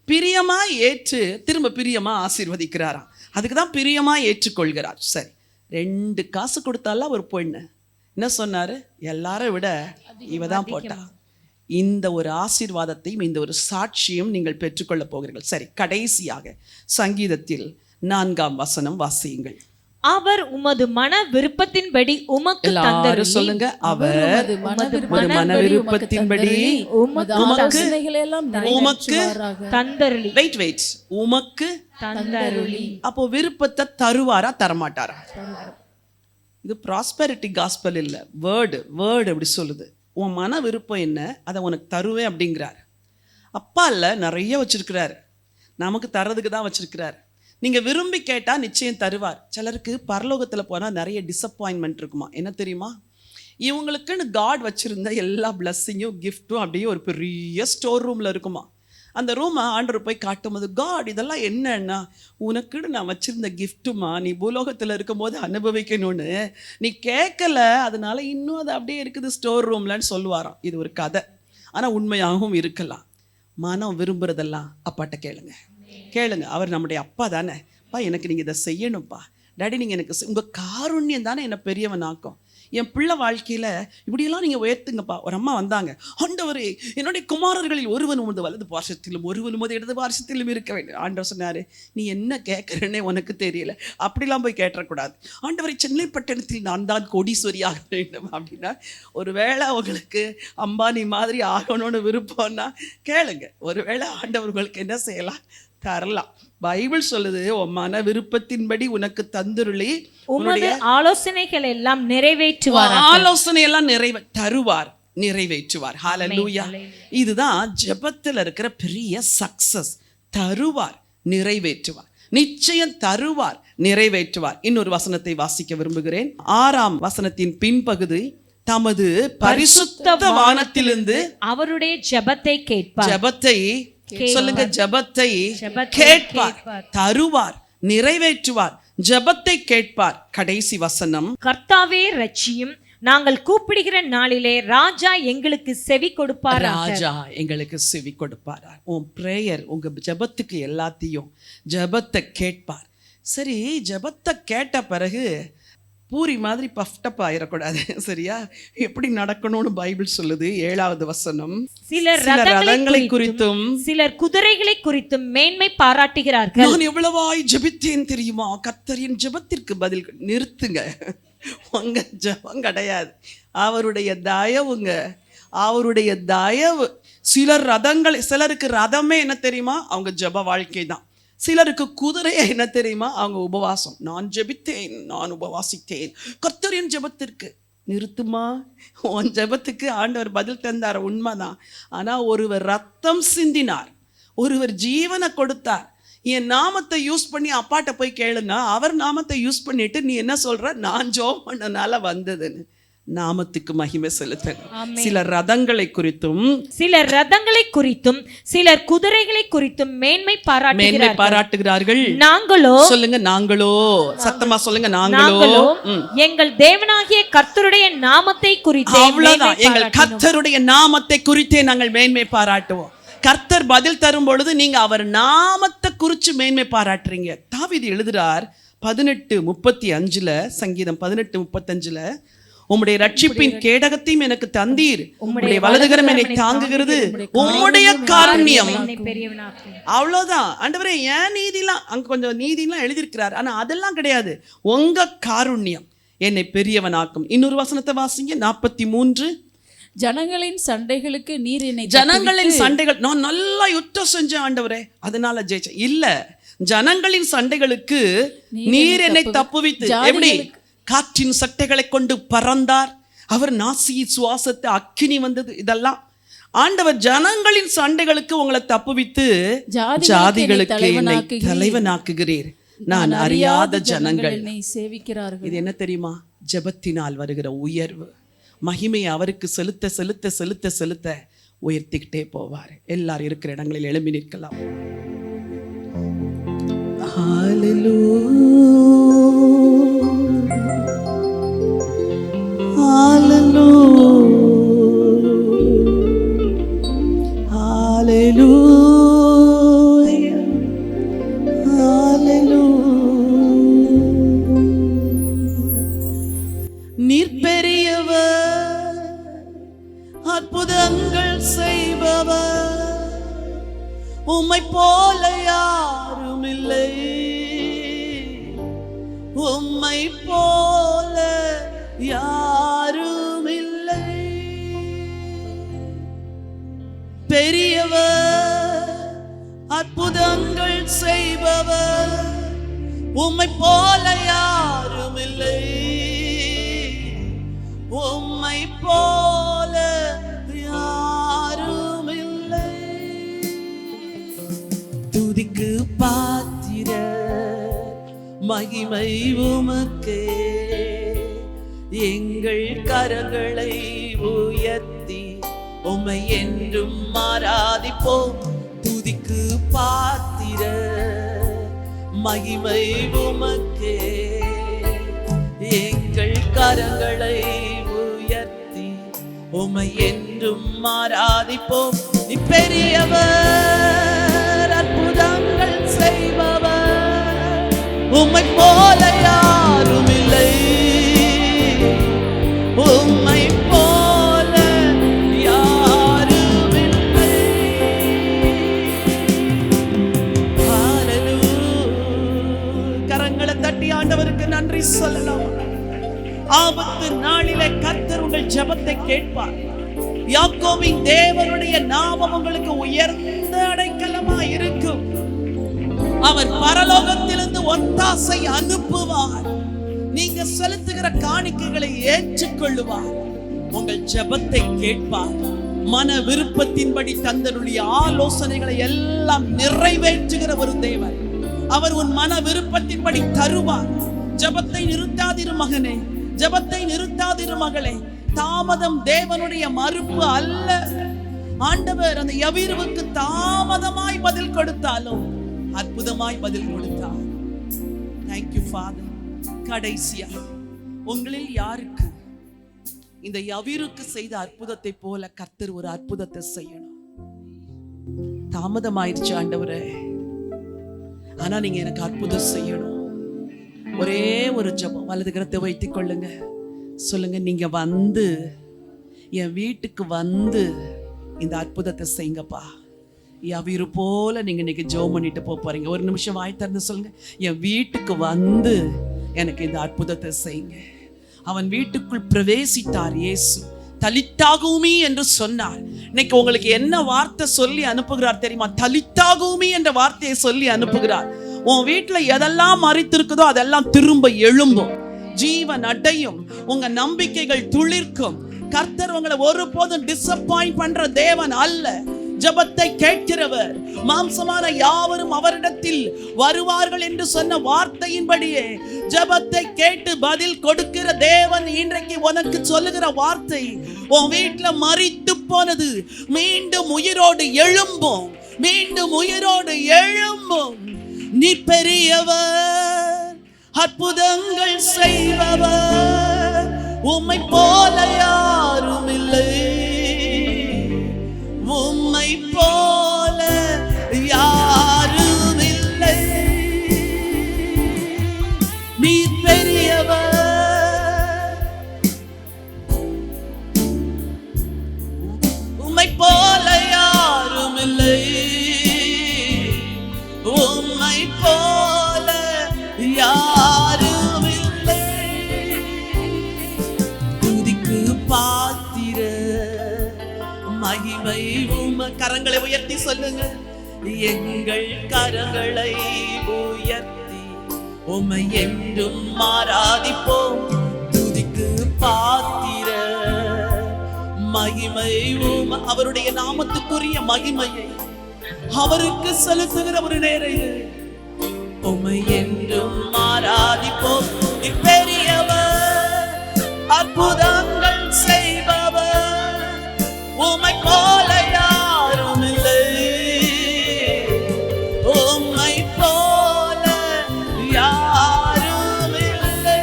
பிரியமா ஏற்று திரும்ப பிரியமா ஆசீர்வதிக்கிறாராம். அதுக்கு தான் பிரியமா ஏற்றுக்கொள்கிறார். சரி, 2 காசு கொடுத்தாலும் ஒரு பொண்ணு என்ன சொன்னாரு? எல்லாரும் விட இவ தான் போட்டா. இந்த ஒரு ஆசீர்வாதத்தையும் இந்த ஒரு சாட்சியும் நீங்கள் பெற்றுக்கொள்ள போகிறீர்கள். சரி, கடைசியாக சங்கீதத்தில் 4ஆம் வசனம் வாசியுங்கள். அவர் உமது மன விருப்பத்தின்படி உமக்கு தந்தருளி. சொல்லுங்க, அவர் உமது மன விருப்பத்தின்படி உமக்கு தந்தருளி. வெயிட், உமக்கு தந்தருளி. அப்போ விருப்பத்தை தருவாரா தரமாட்டாரா? இது ப்ராஸ்பெரிட்டி காஸ்பல் இல்லை, வேர்டு எப்படி சொல்லுது? உன் மன விருப்பம் என்ன, அதை உனக்கு தருவேன் அப்படிங்கிறார். அப்பா இல்லை, நிறைய வச்சிருக்கிறாரு, நமக்கு தர்றதுக்கு தான் வச்சிருக்கிறாரு. நீங்கள் விரும்பி கேட்டால் நிச்சயம் தருவார். சிலருக்கு பரலோகத்தில் போனால் நிறைய டிசப்பாயின்மெண்ட் இருக்குமா. என்ன தெரியுமா? இவங்களுக்குன்னு காட் வச்சுருந்த எல்லா பிளஸ்ஸிங்கும் கிஃப்ட்டும் அப்படியே ஒரு பெரிய ஸ்டோர் ரூமில் இருக்குமா. அந்த ரூமை ஆண்டவர் போய் காட்டும் போது, காட் இதெல்லாம் என்னன்னா உனக்குன்னு நான் வச்சுருந்த கிஃப்ட்டுமா, நீ பூலோகத்தில் இருக்கும்போது அனுபவிக்கணும்னு நீ கேட்கல, அதனால இன்னும் அது அப்படியே இருக்குது ஸ்டோர் ரூம்லன்னு சொல்லுவாராம். இது ஒரு கதை, ஆனால் உண்மையாகவும் இருக்கலாம். மனம் விரும்புகிறதெல்லாம் அப்பாட்ட கேளுங்க. அவர் நம்முடைய அப்பா தானே. அப்பா, எனக்கு நீங்கள் இதை செய்யணும்ப்பா. டாடி, நீங்கள் எனக்கு உங்கள் காருண்யம் தானே என்னை பெரியவன் ஆக்கும். என் பிள்ளை வாழ்க்கையில் இப்படியெல்லாம் நீங்கள் உயர்த்துங்கப்பா. ஒரு அம்மா வந்தாங்க, ஆண்டவரே என்னுடைய குமாரர்களில் ஒருவன் உமது வலது பார்சத்திலும் ஒருவன் உமது இடது பார்சத்திலும் இருக்க வேண்டும். ஆண்டவர் சொன்னார், நீ என்ன கேட்குறேன்னே உனக்கு தெரியல, அப்படிலாம் போய் கேட்டக்கூடாது. ஆண்டவரை சென்னை பட்டணத்தில் நான் தான் கோடீஸ்வரியாக வேண்டும் அப்படின்னா, ஒருவேளை உங்களுக்கு அம்பானி மாதிரி ஆகணும்னு விருப்பம்னா கேளுங்க. ஒருவேளை ஆண்டவர் உங்களுக்கு என்ன செய்யலாம், தரலாம். பைபிள் சொல்லுது, உன் மன விருப்பத்தின்படி உனக்கு தந்துருளி உன்னுடைய ஆலோசனைகள் எல்லாம் நிறைவேற்றுவார். ஆலோசனை எல்லாம் நிறைவேற்றுவார். ஹல்லேலூயா. இதுதான் ஜெபத்தில் இருக்கிற பெரிய சக்சஸ். தருவார், நிறைவேற்றுவார். நிச்சயம் தருவார், நிறைவேற்றுவார். இன்னொரு வசனத்தை வாசிக்க விரும்புகிறேன். 6ஆம் வசனத்தின் பின்பகுதி, தமது பரிசுத்த வானத்திலிருந்து அவருடைய ஜெபத்தை கேட்பார். சொல்லுங்க, ஜெபத்தை கேட்பார், தருவார், நிறைவேற்றுவார். ஜெபத்தை கேட்பார். கடைசி வசனம், கர்த்தாவே ரட்சியும், நாங்கள் கூப்பிடுகிற நாளிலே ராஜா எங்களுக்கு செவி கொடுப்பார். ராஜா எங்களுக்கு செவி கொடுப்பார். உன் பிரேயர், உங்க ஜெபத்துக்கு எல்லாத்தையும் ஜெபத்தை கேட்பார். சரி, ஜெபத்தை கேட்ட பிறகு பூரி மாதிரி பஃப்டப் ஆயிடக்கூடாது. சரியா? எப்படி நடக்கணும்னு பைபிள் சொல்லுது. 7வது வசனம், சிலர் ரதங்களை குறித்தும் சிலர் குதிரைகளை குறித்தும் மேன்மை பாராட்டுகிறார்கள். நான் எவ்வளவாய் ஜெபித்தேன் தெரியுமா? கர்த்தரின் ஜெபத்திற்கு பதில். நிறுத்துங்க, உங்க ஜெபம் கிடையாது, அவருடைய தயவுங்க, அவருடைய தயவு. சிலருக்கு ரதமே என்ன தெரியுமா? அவங்க ஜெப வாழ்க்கை தான். சிலருக்கு குதிரையை என்ன தெரியுமா? அவங்க உபவாசம். நான் ஜெபித்தேன், நான் உபவாசித்தேன் கர்த்தரின் ஜெபத்திற்கு. நிறுத்துமா, உன் ஜெபத்துக்கு ஆண்டவர் பதில் தந்தார், உண்மைதான். ஆனால் ஒருவர் ரத்தம் சிந்தினார், ஒருவர் ஜீவனை கொடுத்தார். என் நாமத்தை யூஸ் பண்ணி அப்பாட்ட போய் கேளுன்னா, அவர் நாமத்தை யூஸ் பண்ணிட்டு நீ என்ன சொல்ற, நான் ஜெபம் பண்ணனால வந்ததுன்னு. நாமத்துக்கு மகிமை செலுத்தணும். சிலர் ரதங்களை குறித்தும் சிலர் குதிரைகளை குறித்தும் மேன்மை பாராட்டுகிறார்கள். நாங்களோ, சொல்லுங்க, நாங்களோ, சத்தமா சொல்லுங்க, நாங்களோ எங்கள் தேவனாகிய கர்த்தருடைய நாமத்தை குறித்து, அவ்வளவுதான், எங்கள் கர்த்தருடைய நாமத்தை குறித்தே நாங்கள் மேன்மை பாராட்டுவோம். கர்த்தர் பதில் தரும் பொழுது நீங்க அவர் நாமத்தை குறிச்சு மேன்மை பாராட்டுறீங்க. தாவீது எழுதுறார் 18:35, சங்கீதம் 18:35, உம்முடைய ரட்சிப்பின் கேடகத்தையும் எனக்கு தந்தீர், உம்முடைய வலதுகரம் என்னை தாங்குகிறது, உம்முடைய காருண்யம். அவ்வளவுதான் ஆண்டவரே. ஏன் நீதிலாம் அங்க கொஞ்சம் நீதிலாம் எழுதியிருக்கிறார், ஆனா அதெல்லாம் கிடையாது. உங்க காருண்யம் என்னை பெரியவனாக்கும். இன்னொரு வசனத்தை வாசிங்க, 43. ஜனங்களின் சண்டைகளுக்கு நீர் என்னை, ஜனங்களின் சண்டைகள், நான் நல்லா யுத்தம் செஞ்சேன் ஆண்டவரே அதனால ஜெயிச்சேன் இல்ல, ஜனங்களின் சண்டைகளுக்கு நீர் என்னை தப்புவித்து. எப்படி? காற்றின் சட்டைகளை கொண்டு பறந்தார் அவர், நாசியின் சுவாசத்தை அக்கினி வந்தது. இதெல்லாம் ஆண்டவர் ஜனங்களின் சண்டைகளுக்கு உங்களை தப்புவித்து ஜாதிகளுக்கு என்னை தலைவனாக்குகிறீர், நான் அறியாத ஜனங்கள் சேவிக்கிறார்கள். இது என்ன தெரியுமா? ஜெபத்தினால் வருகிற உயர்வு. மகிமையை அவருக்கு செலுத்த செலுத்த செலுத்த செலுத்த உயர்த்திக்கிட்டே போவார். எல்லாரும் இருக்கிற இடங்களில் எழும்பி நிற்கலாம். நீர் பெரியவர், அற்புதங்கள் செய்பவர், உம்மை போல யாரும் இல்லை, உம்மை போல யாரும் இல்லை. பெரியவர், அற்புதங்கள் செய்பவர், உம்மை போல யாரும் இல்லை, உம்மை போல யாரும் இல்லை. துதிக்கு பாத்திர மகிமை உமக்கே, எங்கள் கரங்களை உயர்த்தி உம்மை என்றும் ஆராதிப்போம். துதிக்கு பாத்திர மகிமை உமக்கே, எங்கள் கரங்களை உயர்த்தி உம்மை என்றும் ஆராதிப்போம். நீ பெரியவர், அற்புதங்கள் செய்பவர், உம்மை போல யாரும் இல்லை, உம்மை போல யாரும் இல்லை. கரங்களை தட்டி ஆண்டவருக்கு நன்றி சொல்லலாம். ஆபத்து நாளிலே கர்த்தர் உங்கள் ஜெபத்தை கேட்பார். யாக்கோபின் தேவனுடைய நாமம் உங்களுக்கு உயர்ந்த அடைக்கலமா இருக்கும். அவர் பரலோகத்திலிருந்து ஒத்தாசை அனுப்புவார். நீங்க செலுத்துகிற காணிக்கைகளை ஏற்றுக்கொள்ளுவார். உங்கள் ஜெபத்தை கேட்பார். மன விருப்பத்தின்படி தந்தனுடைய ஆலோசனைகளை எல்லாம் நிறைவேற்றுகிற ஒரு தேவன். அவர் உன் மன விருப்பத்தின்படி தருவார். ஜெபத்தை நிறுத்தாதிரு மகனே, ஜெபத்தை நிறுத்தாதிரு மகளே. தாமதம் தேவனுடைய மறுப்பு அல்ல. ஆண்டவர் அந்த யவீருவுக்கு தாமதமாய் பதில் கொடுத்தாலும் அற்புதமாய் பதில் கொடுத்தார். Thank you Father. கடைசியா உங்களில் யாருக்கு இந்த யவீருக்கு செய்த அற்புதத்தை போல கர்த்தர் ஒரு அற்புதத்தை செய்யணும்? தாமதமாயிருச்சு ஆண்டவரே, ஆனா நீங்க எனக்கு அற்புதம் செய்யணும். ஒரே ஒரு ஜெபம், வலது கரத்தை வைத்துக் கொள்ளுங்க. சொல்லுங்க, நீங்க வந்து என் வீட்டுக்கு வந்து இந்த அற்புதத்தை செய்யுங்கப்பா. யவீரு போல நீங்க இன்னைக்கு ஜெபம் பண்ணிட்டு போறீங்க. ஒரு நிமிஷம் வாய் திறந்து சொல்லுங்க, என் வீட்டுக்கு வந்து எனக்கு இந்த அற்புதத்தை செய்யுங்க. அவன் வீட்டுக்குள் பிரவேசித்தார் இயேசு. தலித்தாகுமி என்று சொன்னார். இன்னைக்கு உங்களுக்கு என்ன வார்த்தை சொல்லி அனுப்புகிறார் தெரியுமா? தலித்தாகுமி என்ற வார்த்தையை சொல்லி அனுப்புகிறார். உன் வீட்டுல எதெல்லாம் மறைத்திருக்குதோ அதெல்லாம் திரும்ப எழும்பும், ஜீவன் அடையும், உங்க நம்பிக்கைகள் துளிர்க்கும். கர்த்தர் உங்களை ஒருபோதும் டிசப்பாயிண்ட் பண்ற தேவன் அல்ல. ஜெபத்தை கேட்கிறவர். மாம்சமான யாவரும் அவரிடத்தில் வருவார்கள் என்று சொன்ன வார்த்தையின்படியே ஜெபத்தை கேட்டு பதில் கொடுக்கிற தேவன் இன்றைக்கு உனக்கு சொல்லுகிற வார்த்தை, உன் வீட்டுல மரித்து போனது மீண்டும் உயிரோடு எழும்பும், மீண்டும் உயிரோடு எழும்பும். நீ பெரியவர், அற்புதங்கள் செய்பவர், உம்மை போல யாரும் இல்லை, உம்மை போல யாரும் இல்லை. நீ பெரியவர், உம்மை போல யாரும் இல்லை, உம்மை போல யாரும் இல்லை. துதிக்கு பாத்திர மகிமை உம. கரங்களை உயர்த்தி சொல்லுங்க. எங்கள் கரங்களை உயர்த்தி உம்மை என்றும் ஆராதிப்போம். துதிக்கு பாத்திர மகிமை உம. அவருடைய நாமத்துக்குரிய மகிமையை அவருக்கு செலுத்துகிற ஒரு நேரம் இது. உம்மை என்றும் ஆராதிப்போம். நீ பெரியவர், அற்புதங்கள் செய்பவர், உம்மை போல யாரும் இல்லை, உம்மை போல யாரும் இல்லை.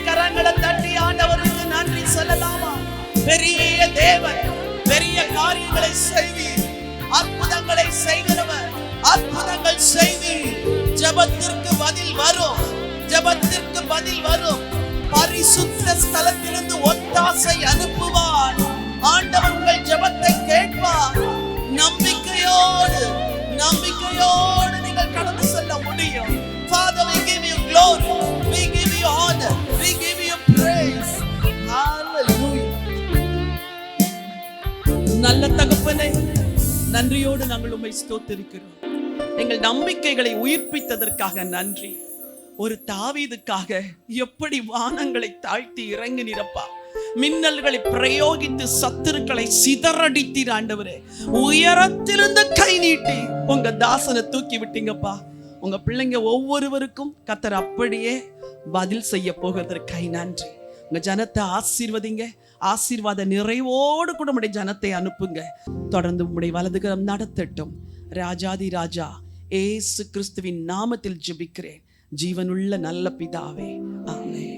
கரங்களை தட்டி ஆண்டவருக்கு நன்றி சொல்லலாமா? பெரிய தேவன், பெரிய காரியங்களை செய்வீர், அற்புதங்களை செய்கிறவர், அற்புதங்கள் செய்வீர். ஜெபத்திற்கு பதில் வரும், ஜெபத்திற்கு பதில் வரும். பரிசுத்த ஸ்தலத்திலிருந்து ஒத்தாசை அனுப்புவார். ஆண்டவர் உங்கள் ஜெபத்தை கேட்பார். நம்பிக்கையோடு நம்பிக்கையோடு நீங்கள் கடந்து செல்ல முடியும். Father, we give you glory, we give you honor, we give you praise. Hallelujah. நல்ல தகப்பனே, நன்றியோடு நாங்கள் உம்மை ஸ்தோத்திரிக்கிறோம். எங்கள் நம்பிக்கைகளை உயிர்ப்பித்ததற்காக நன்றி. ஒரு தாவீதுக்காக எப்படி வானங்களை தாழ்த்தி இறங்கினீரப்பா. மின்னல்களை பிரயோகித்து சத்துருக்களை சிதறடித்தீர் ஆண்டவரே. உயரத்திலிருந்து கை நீட்டி உங்க தாசனை தூக்கி விட்டீங்கப்பா. உங்க பிள்ளைங்க ஒவ்வொருவருக்கும் கர்த்தர் அப்படியே பதில் செய்ய போகிறதற்காக நன்றி. உங்க ஜனத்தை ஆசீர்வதிங்க. ஆசீர்வாத நிறைவோடு கூட உடைய ஜனத்தை அனுப்புங்க. தொடர்ந்து உம்முடைய வலதுகரம் நடத்தட்டும். ராஜாதி ராஜா ஏசு கிறிஸ்துவின் நாமத்தில் ஜெபிக்கிறேன், ஜீவனுள்ள நல்ல பிதாவே, ஆமென்.